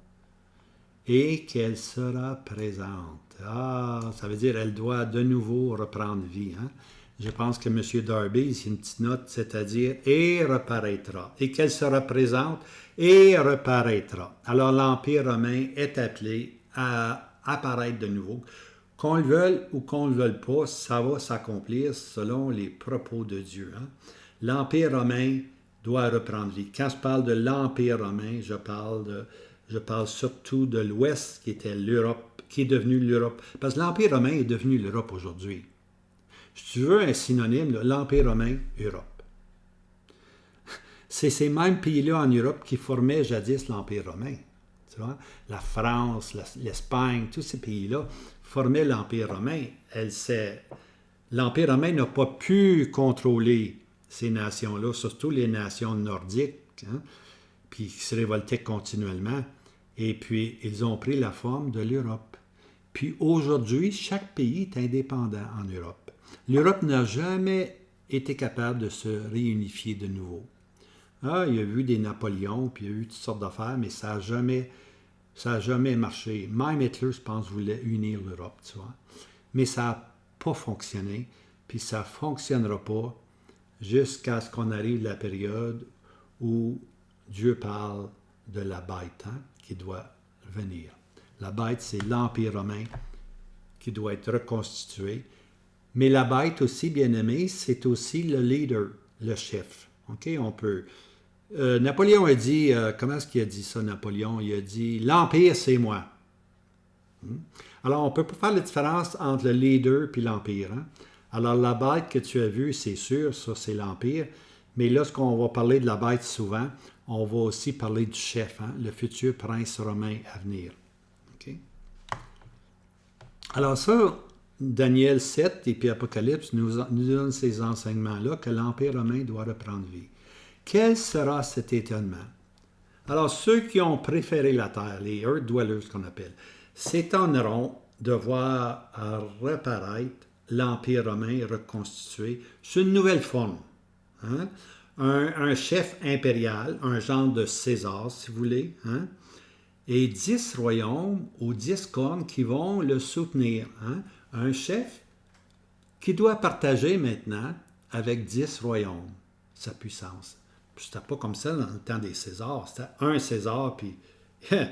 et qu'elle sera présente. Ah, ça veut dire elle doit de nouveau reprendre vie. Hein? Je pense que M. Darby, c'est une petite note, c'est-à-dire « et reparaîtra », et qu'elle sera présente et reparaîtra. Alors l'Empire romain est appelé à apparaître de nouveau. Qu'on le veuille ou qu'on ne le veuille pas, ça va s'accomplir selon les propos de Dieu. Hein? L'Empire romain doit reprendre vie. Quand je parle de l'Empire romain, je parle surtout de l'Ouest, qui était l'Europe, qui est devenu l'Europe. Parce que l'Empire romain est devenu l'Europe aujourd'hui. Si tu veux un synonyme, l'Empire romain, Europe. C'est ces mêmes pays-là en Europe qui formaient jadis l'Empire romain. Tu vois? La France, l'Espagne, tous ces pays-là formaient l'Empire romain. L'Empire romain n'a pas pu contrôler ces nations-là, surtout les nations nordiques, hein, puis qui se révoltaient continuellement. Et puis, ils ont pris la forme de l'Europe. Puis aujourd'hui, chaque pays est indépendant en Europe. L'Europe n'a jamais été capable de se réunifier de nouveau. Ah, il y a eu des Napoléons, puis il y a eu toutes sortes d'affaires, mais ça n'a jamais marché. Même Hitler, je pense, voulait unir l'Europe, tu vois. Mais ça n'a pas fonctionné, puis ça ne fonctionnera pas jusqu'à ce qu'on arrive à la période où Dieu parle de la bête hein, qui doit venir. La bête, c'est l'Empire romain qui doit être reconstitué. Mais la bête aussi, bien aimé, c'est aussi le leader, le chef. OK? On peut... Napoléon a dit... comment est-ce qu'il a dit ça, Napoléon? Il a dit « L'Empire, c'est moi. Alors, on ne peut pas faire la différence entre le leader et l'Empire. Hein? Alors, la bête que tu as vue, c'est sûr, ça, c'est l'Empire. Mais lorsqu'on va parler de la bête souvent, on va aussi parler du chef, hein, le futur prince romain à venir. Okay? Alors ça, Daniel 7 et puis Apocalypse nous donnent ces enseignements-là que l'Empire romain doit reprendre vie. Quel sera cet étonnement? Alors ceux qui ont préféré la terre, les Earth Dwellers qu'on appelle, s'étonneront de voir reparaître l'Empire romain reconstitué sous une nouvelle forme. Hein? Un chef impérial, un genre de César, si vous voulez, hein? Et 10 royaumes ou 10 cornes qui vont le soutenir. Hein? Un chef qui doit partager maintenant avec 10 royaumes sa puissance. C'était pas comme ça dans le temps des Césars. C'était un César, puis il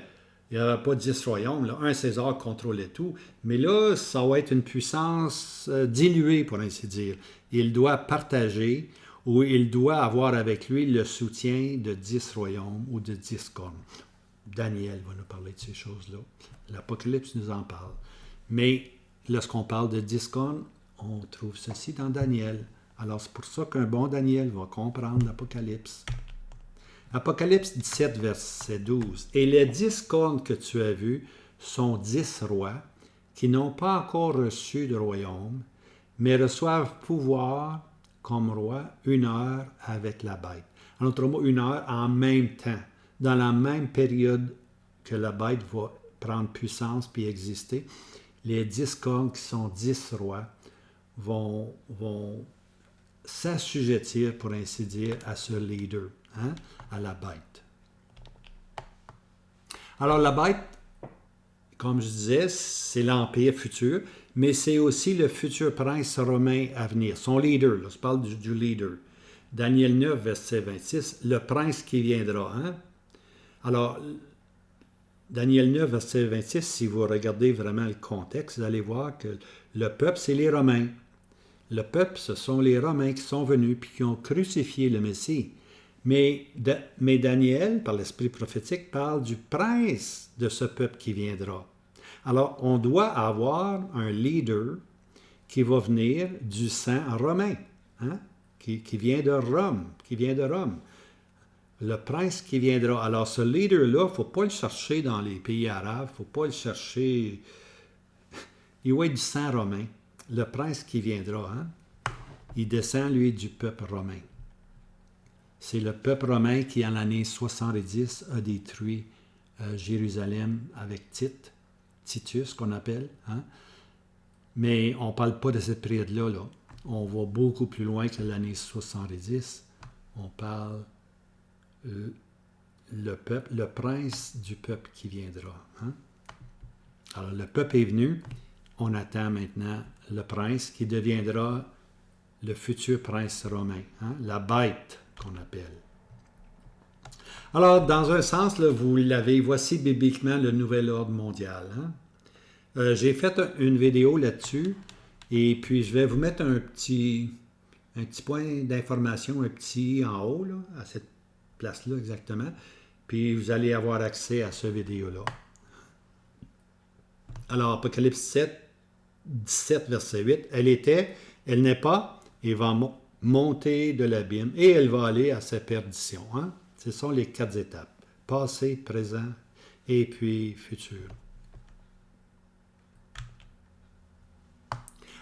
n'y avait pas 10 royaumes. Là. Un César contrôlait tout. Mais là, ça va être une puissance diluée, pour ainsi dire. Il doit partager ou il doit avoir avec lui le soutien de 10 royaumes ou de 10 cornes. Daniel va nous parler de ces choses-là. L'Apocalypse nous en parle. Mais lorsqu'on parle de 10 cornes, on trouve ceci dans Daniel. Alors c'est pour ça qu'un bon Daniel va comprendre l'Apocalypse. Apocalypse 17, verset 12. « Et les 10 cornes que tu as vues sont 10 rois qui n'ont pas encore reçu de royaume, mais reçoivent pouvoir comme roi 1 heure avec la bête. » En d'autres mots, 1 heure en même temps. Dans la même période que la bête va prendre puissance puis exister, les 10 cornes qui sont 10 rois vont s'assujettir, pour ainsi dire, à ce leader, hein, à la bête. Alors la bête, comme je disais, c'est l'empire futur, mais c'est aussi le futur prince romain à venir, son leader, là, je parle du leader. Daniel 9, verset 26, le prince qui viendra, hein. Alors, Daniel 9, verset 26, si vous regardez vraiment le contexte, vous allez voir que le peuple, c'est les Romains. Le peuple, ce sont les Romains qui sont venus puis qui ont crucifié le Messie. Mais Daniel, par l'esprit prophétique, parle du prince de ce peuple qui viendra. Alors, on doit avoir un leader qui va venir du sang romain, hein? qui vient de Rome, Le prince qui viendra. Alors, ce leader-là, il ne faut pas le chercher dans les pays arabes, il ne faut pas le chercher. Il va être du sang romain. Le prince qui viendra, hein? Il descend, lui, du peuple romain. C'est le peuple romain qui, en l'année 70, a détruit Jérusalem avec Titus, qu'on appelle. Hein? Mais on ne parle pas de cette période-là. Là. On va beaucoup plus loin que l'année 70. On parle le prince du peuple qui viendra. Hein? Alors, le peuple est venu. On attend maintenant le prince qui deviendra le futur prince romain, hein? La bête qu'on appelle. Alors, dans un sens, là, vous l'avez, voici bibliquement le nouvel ordre mondial. Hein? J'ai fait une vidéo là-dessus et puis je vais vous mettre un petit point d'information, un petit en haut, là, à cette place-là exactement, puis vous allez avoir accès à ce vidéo-là. Alors, Apocalypse 7, 17, verset 8, elle n'est pas, et va monter de l'abîme, et elle va aller à sa perdition. Hein? Ce sont les 4 étapes, passé, présent, et puis futur.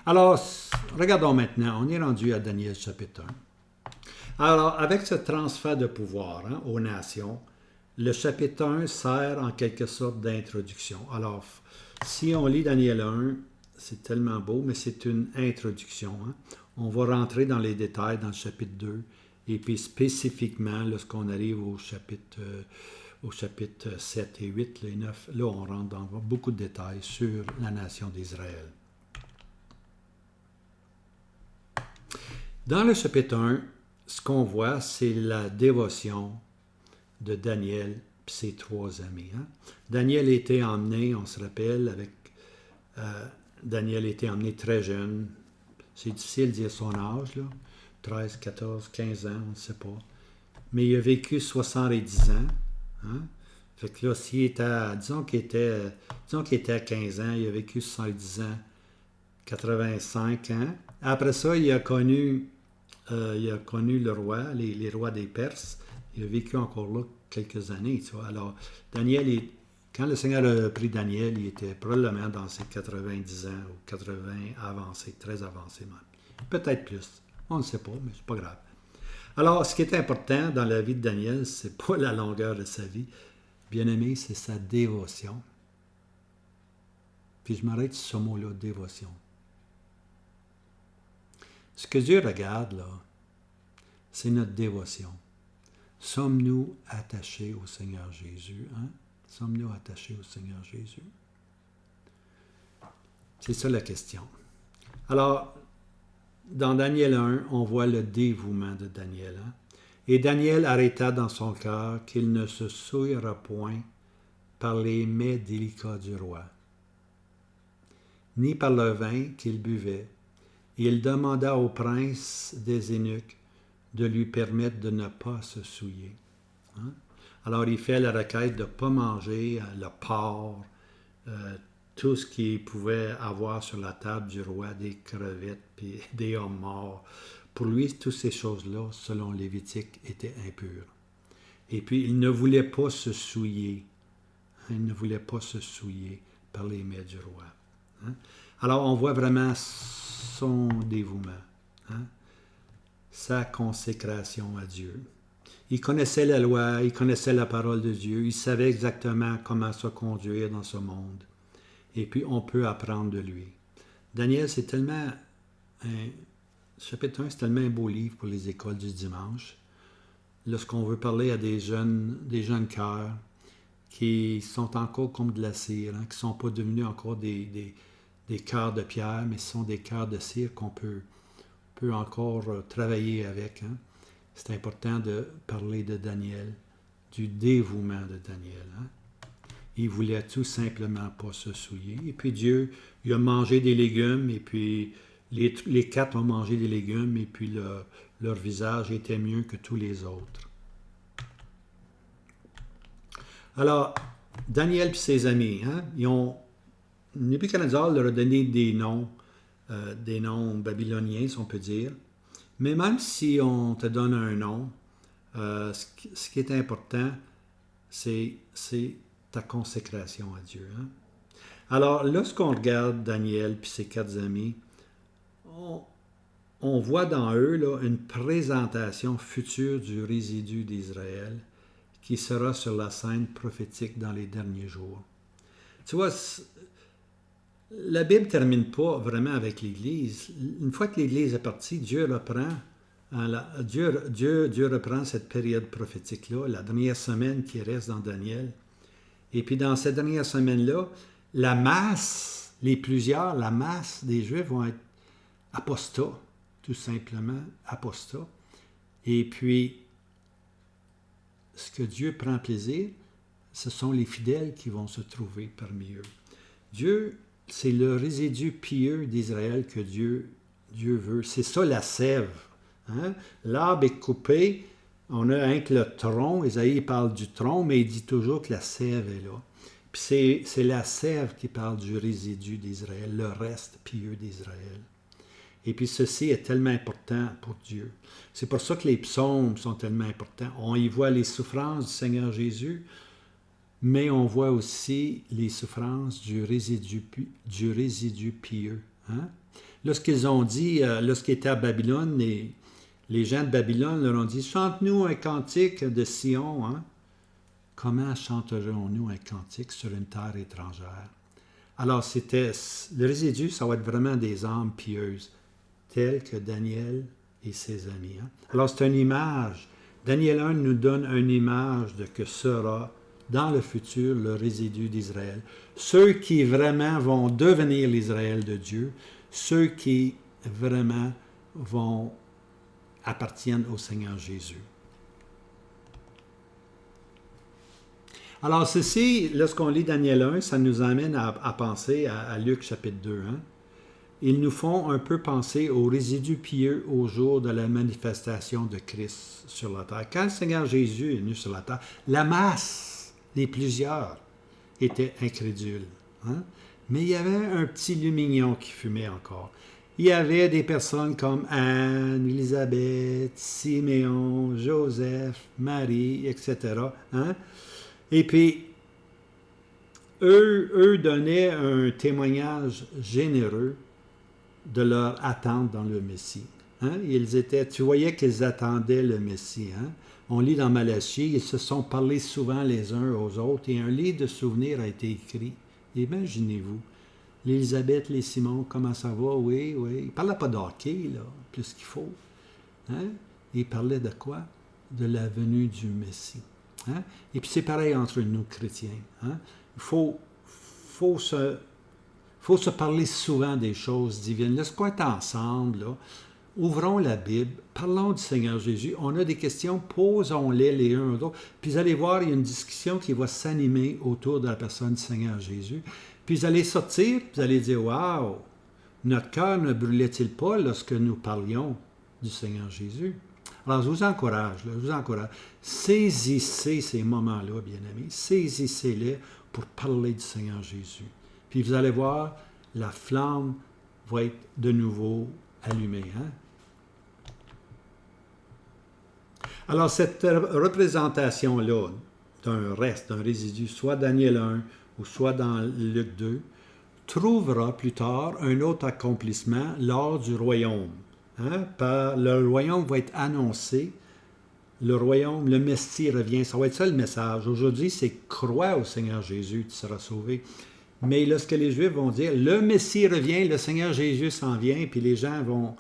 Alors, regardons maintenant, on est rendu à Daniel chapitre 1. Alors, avec ce transfert de pouvoir, hein, aux nations, le chapitre 1 sert en quelque sorte d'introduction. Alors, si on lit Daniel 1, c'est tellement beau, mais c'est une introduction. Hein. On va rentrer dans les détails dans le chapitre 2, et puis spécifiquement, lorsqu'on arrive au chapitre 7 et 8, les 9, là, on rentre dans beaucoup de détails sur la nation d'Israël. Dans le chapitre 1, ce qu'on voit, c'est la dévotion de Daniel et ses 3 amis. Hein? Daniel était emmené, on se rappelle, Daniel était emmené très jeune. C'est difficile de dire son âge, là. 13, 14, 15 ans, on ne sait pas. Mais il a vécu 70 ans. Hein? Fait que là, s'il était, disons qu'il était à 15 ans, il a vécu 70 ans, 85 ans. Après ça, il a connu il a connu le roi, les rois des Perses. Il a vécu encore là quelques années. Tu vois. Alors, quand le Seigneur a pris Daniel, il était probablement dans ses 90 ans ou 80 avancés, très avancés même. Peut-être plus. On ne sait pas, mais c'est pas grave. Alors, ce qui est important dans la vie de Daniel, c'est pas la longueur de sa vie. Bien-aimé, c'est sa dévotion. Puis je m'arrête sur ce mot-là, dévotion. Ce que Dieu regarde, là, c'est notre dévotion. Sommes-nous attachés au Seigneur Jésus? Hein? Sommes-nous attachés au Seigneur Jésus? C'est ça la question. Alors, dans Daniel 1, on voit le dévouement de Daniel. Hein? Et Daniel arrêta dans son cœur qu'il ne se souillera point par les mets délicats du roi, ni par le vin qu'il buvait. Et il demanda au prince des eunuques de lui permettre de ne pas se souiller. Hein? Alors il fait la requête de ne pas manger le porc, tout ce qu'il pouvait avoir sur la table du roi, des crevettes, puis des hommes morts. Pour lui, toutes ces choses-là, selon Lévitique, étaient impures. Et puis, il ne voulait pas se souiller. Il ne voulait pas se souiller par les mets du roi. Hein? Alors, on voit vraiment son dévouement, hein? Sa consécration à Dieu. Il connaissait la loi, il connaissait la parole de Dieu, il savait exactement comment se conduire dans ce monde. Et puis, on peut apprendre de lui. Daniel, c'est tellement... chapitre 1, c'est tellement un beau livre pour les écoles du dimanche. Lorsqu'on veut parler à des jeunes cœurs qui sont encore comme de la cire, hein, qui ne sont pas devenus encore des cœurs de pierre, mais ce sont des cœurs de cire qu'on peut encore travailler avec. Hein. C'est important de parler de Daniel, du dévouement de Daniel. Hein. Il voulait tout simplement pas se souiller. Et puis Dieu, il a mangé des légumes, et puis les quatre ont mangé des légumes, et puis leur visage était mieux que tous les autres. Alors, Daniel et ses amis, hein, Nebuchadnezzar leur a donné des noms babyloniens, si on peut dire. Mais même si on te donne un nom, ce qui est important, c'est ta consécration à Dieu. Hein? Alors, lorsqu'on regarde Daniel et ses quatre amis, on voit dans eux là, une présentation future du résidu d'Israël qui sera sur la scène prophétique dans les derniers jours. Tu vois, la Bible ne termine pas vraiment avec l'Église. Une fois que l'Église est partie, Dieu reprend cette période prophétique-là, la dernière semaine qui reste dans Daniel. Et puis dans cette dernière semaine-là, la masse des Juifs vont être apostats, tout simplement apostats. Et puis, ce que Dieu prend plaisir, ce sont les fidèles qui vont se trouver parmi eux. Dieu, c'est le résidu pieux d'Israël que Dieu veut. C'est ça la sève. Hein? L'arbre est coupé, on a un que le tronc, Isaïe parle du tronc, mais il dit toujours que la sève est là. Puis c'est la sève qui parle du résidu d'Israël, le reste pieux d'Israël. Et puis ceci est tellement important pour Dieu. C'est pour ça que les psaumes sont tellement importants. On y voit les souffrances du Seigneur Jésus, mais on voit aussi les souffrances du résidu pieux. Hein? Lorsqu'ils ont dit, lorsqu'ils étaient à Babylone, les gens de Babylone leur ont dit « Chante-nous un cantique de Sion. Hein? » Comment chanterons-nous un cantique sur une terre étrangère? Alors, le résidu, ça va être vraiment des âmes pieuses, telles que Daniel et ses amis. Hein? Alors, c'est une image. Daniel 1 nous donne une image de que sera dans le futur le résidu d'Israël. Ceux qui vraiment vont devenir l'Israël de Dieu, ceux qui vraiment appartiennent au Seigneur Jésus. Alors ceci, lorsqu'on lit Daniel 1, ça nous amène à penser à Luc chapitre 2. Hein? Ils nous font un peu penser au résidu pieux au jour de la manifestation de Christ sur la terre. Quand le Seigneur Jésus est venu sur la terre, la masse, plusieurs, étaient incrédules. Hein? Mais il y avait un petit lumignon qui fumait encore. il y avait des personnes comme Anne, Élisabeth, Siméon, Joseph, Marie, etc. Hein? Et puis, eux donnaient un témoignage généreux de leur attente dans le Messie. Hein? Tu voyais qu'ils attendaient le Messie. Hein? On lit dans Malachie, ils se sont parlé souvent les uns aux autres et un livre de souvenirs a été écrit. Imaginez-vous, l'Élisabeth, les Simon, comment ça va? Oui, oui. Ils ne parlaient pas d'hockey, là, plus qu'il faut. Hein? Ils parlaient de quoi? De la venue du Messie. Hein? Et puis c'est pareil entre nous, chrétiens. Hein? Il faut se parler souvent des choses divines. Laisse-moi être ensemble, là. Ouvrons la Bible, parlons du Seigneur Jésus. On a des questions, posons-les les uns aux autres. Puis vous allez voir, il y a une discussion qui va s'animer autour de la personne du Seigneur Jésus. Puis vous allez sortir, puis vous allez dire, waouh, notre cœur ne brûlait-il pas lorsque nous parlions du Seigneur Jésus? Alors je vous encourage, là, je vous encourage. Saisissez ces moments-là, bien-aimés. Saisissez-les pour parler du Seigneur Jésus. Puis vous allez voir, la flamme va être de nouveau allumée. Hein? Alors, cette représentation-là d'un reste, d'un résidu, soit Daniel 1 ou soit dans Luc 2, trouvera plus tard un autre accomplissement lors du royaume. Hein? Le royaume va être annoncé, le royaume, le Messie revient, ça va être ça le message. Aujourd'hui, c'est crois au Seigneur Jésus, tu seras sauvé. Mais lorsque les Juifs vont dire, le Messie revient, le Seigneur Jésus s'en vient, puis les gens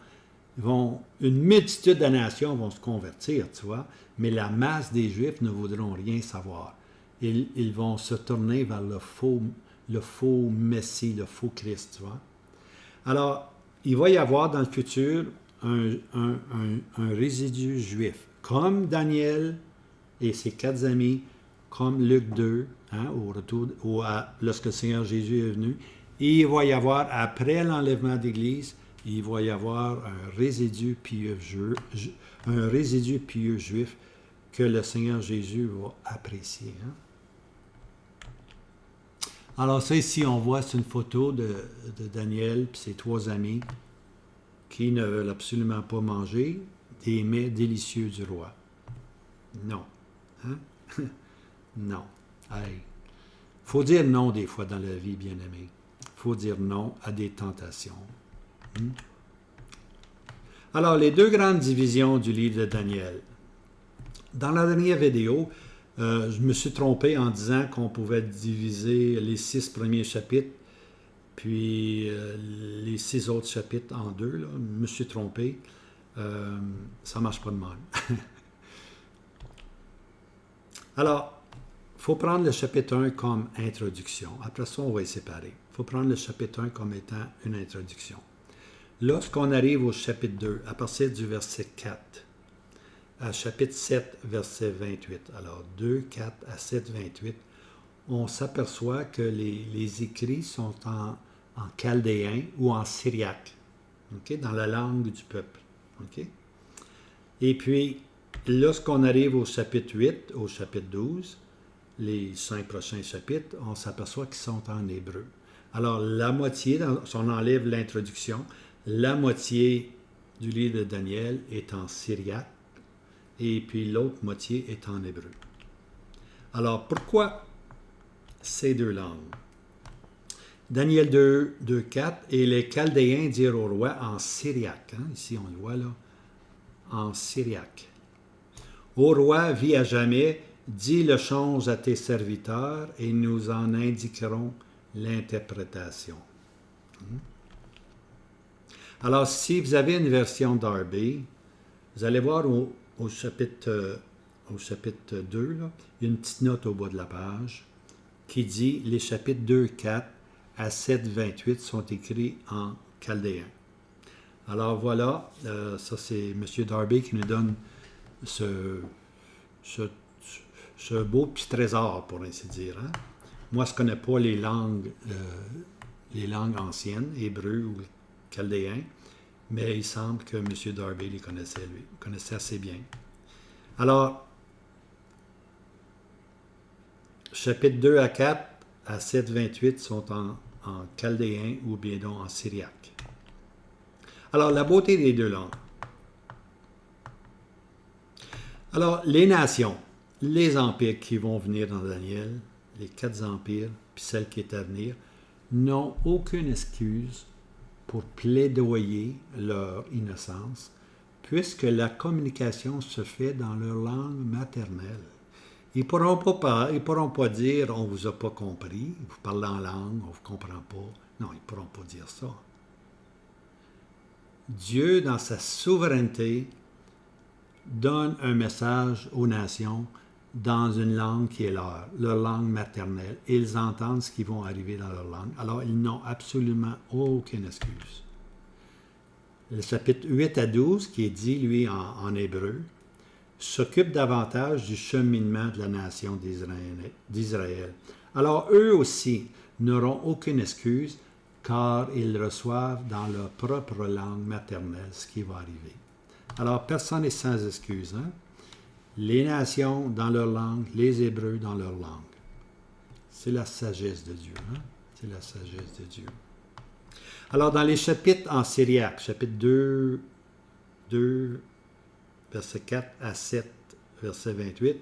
une multitude de nations vont se convertir, tu vois, mais la masse des Juifs ne voudront rien savoir. Ils vont se tourner vers le faux Messie, le faux Christ, tu vois. Alors, il va y avoir dans le futur un résidu juif, comme Daniel et ses 4 amis, comme Luc 2, hein, lorsque le Seigneur Jésus est venu. Et il va y avoir, après l'enlèvement d'Église, il va y avoir un résidu pieux juif que le Seigneur Jésus va apprécier. Hein. Alors ça ici, on voit, c'est une photo de Daniel et ses 3 amis qui ne veulent absolument pas manger des mets délicieux du roi. Non. Hein? Non. Hey. Faut dire non des fois dans la vie, bien-aimé. Faut dire non à des tentations. Alors, les 2 grandes divisions du livre de Daniel. Dans la dernière vidéo, je me suis trompé en disant qu'on pouvait diviser les 6 premiers chapitres, puis les 6 autres chapitres en 2. Là. Je me suis trompé. Ça ne marche pas de même. Alors, il faut prendre le chapitre 1 comme introduction. Après ça, on va les séparer. Il faut prendre le chapitre 1 comme étant une introduction. Lorsqu'on arrive au chapitre 2, à partir du verset 4, à chapitre 7, verset 28, alors 2, 4 à 7, 28, on s'aperçoit que les écrits sont en chaldéen ou en syriaque, okay, dans la langue du peuple. Okay? Et puis, lorsqu'on arrive au chapitre 8, au chapitre 12, les 5 prochains chapitres, on s'aperçoit qu'ils sont en hébreu. Alors, la moitié, si on enlève l'introduction, la moitié du livre de Daniel est en syriaque et puis l'autre moitié est en hébreu. Alors, pourquoi ces 2 langues? Daniel 2, 2, 4, et les Chaldéens dirent au roi en syriaque. Hein? Ici, on le voit là, en syriaque. Ô roi, vis à jamais, dis le change à tes serviteurs et nous en indiquerons l'interprétation. Alors, si vous avez une version Darby, vous allez voir au chapitre 2, là, il y a une petite note au bas de la page qui dit les chapitres 2, 4 à 7, 28 sont écrits en chaldéen. Alors voilà, ça c'est M. Darby qui nous donne ce beau petit trésor, pour ainsi dire. Hein? Moi, je ne connais pas les langues anciennes, hébreu ou chaldéen, mais il semble que M. Darby les connaissait, lui. Il connaissait assez bien. Alors, chapitres 2 à 4 à 7, 28 sont en chaldéen ou bien donc en syriaque. Alors, la beauté des deux langues. Alors, les nations, les empires qui vont venir dans Daniel, les 4 empires, puis celle qui est à venir, n'ont aucune excuse pour plaidoyer leur innocence, puisque la communication se fait dans leur langue maternelle. Ils ne pourront pas dire on ne vous a pas compris, vous parlez en langue, on ne vous comprend pas. Non, ils ne pourront pas dire ça. Dieu, dans sa souveraineté, donne un message aux nations dans une langue qui est leur langue maternelle. Et ils entendent ce qui va arriver dans leur langue. Alors, ils n'ont absolument aucune excuse. Le chapitre 8 à 12, qui est dit, lui, en hébreu, s'occupe davantage du cheminement de la nation d'Israël. Alors, eux aussi n'auront aucune excuse, car ils reçoivent dans leur propre langue maternelle ce qui va arriver. Alors, personne n'est sans excuse. Hein? Les nations dans leur langue, les Hébreux dans leur langue. C'est la sagesse de Dieu. Hein? C'est la sagesse de Dieu. Alors, dans les chapitres en syriaque, chapitre 2, verset 4 à 7, verset 28,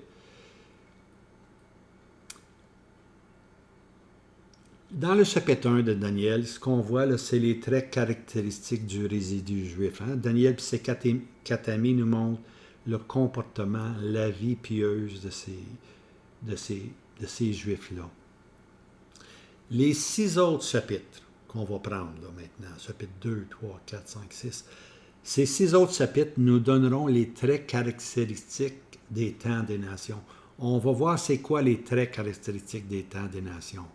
dans le chapitre 1 de Daniel, ce qu'on voit, là, c'est les traits caractéristiques du résidu juif. Hein? Daniel et ses 4 amis nous montrent le comportement, la vie pieuse de ces Juifs-là. Les 6 autres chapitres qu'on va prendre là, maintenant, chapitres 2, 3, 4, 5, 6, ces 6 autres chapitres nous donneront les traits caractéristiques des temps des nations. On va voir c'est quoi les traits caractéristiques des temps des nations.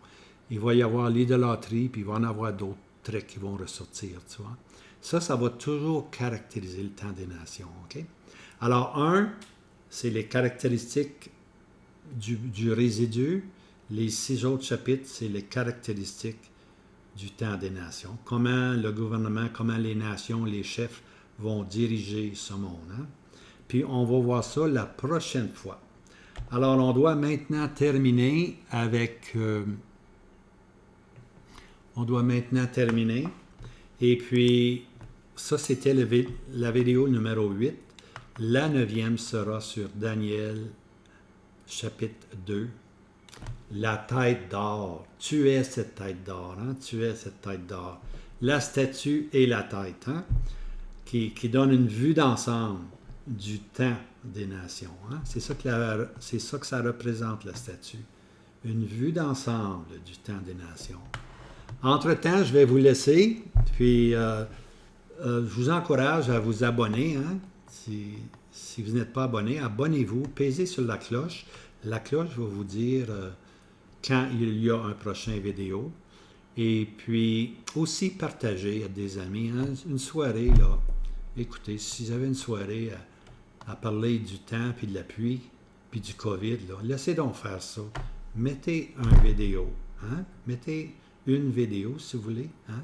Il va y avoir l'idolâtrie, puis il va en avoir d'autres traits qui vont ressortir, tu vois. Ça va toujours caractériser le temps des nations, OK? Alors, 1, c'est les caractéristiques du résidu. Les 6 autres chapitres, c'est les caractéristiques du temps des nations. Comment le gouvernement, comment les nations, les chefs vont diriger ce monde. Hein? Puis, on va voir ça la prochaine fois. Alors, on doit maintenant terminer avec... Et puis, ça, c'était la vidéo numéro 8. La 9e sera sur Daniel, chapitre 2. La tête d'or. Tu es cette tête d'or. Hein? Tu es cette tête d'or. La statue et la tête. Hein? Qui donne une vue d'ensemble du temps des nations. Hein? C'est ça que ça représente, la statue. Une vue d'ensemble du temps des nations. Entre-temps, je vais vous laisser, puis je vous encourage à vous abonner. Hein? Si vous n'êtes pas abonné, abonnez-vous, pesez sur la cloche. La cloche va vous dire quand il y a un prochain vidéo. Et puis, aussi partagez à des amis. Hein? Une soirée, là, écoutez, si vous avez une soirée à parler du temps, puis de la pluie, puis du COVID, là, laissez donc faire ça. Mettez une vidéo. Hein? Mettez une vidéo, si vous voulez. Hein?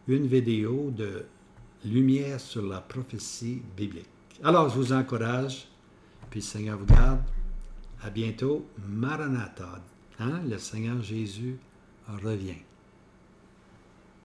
Une vidéo de lumière sur la prophétie biblique. Alors, je vous encourage, puis le Seigneur vous garde. À bientôt. Maranatha. Hein? Le Seigneur Jésus revient.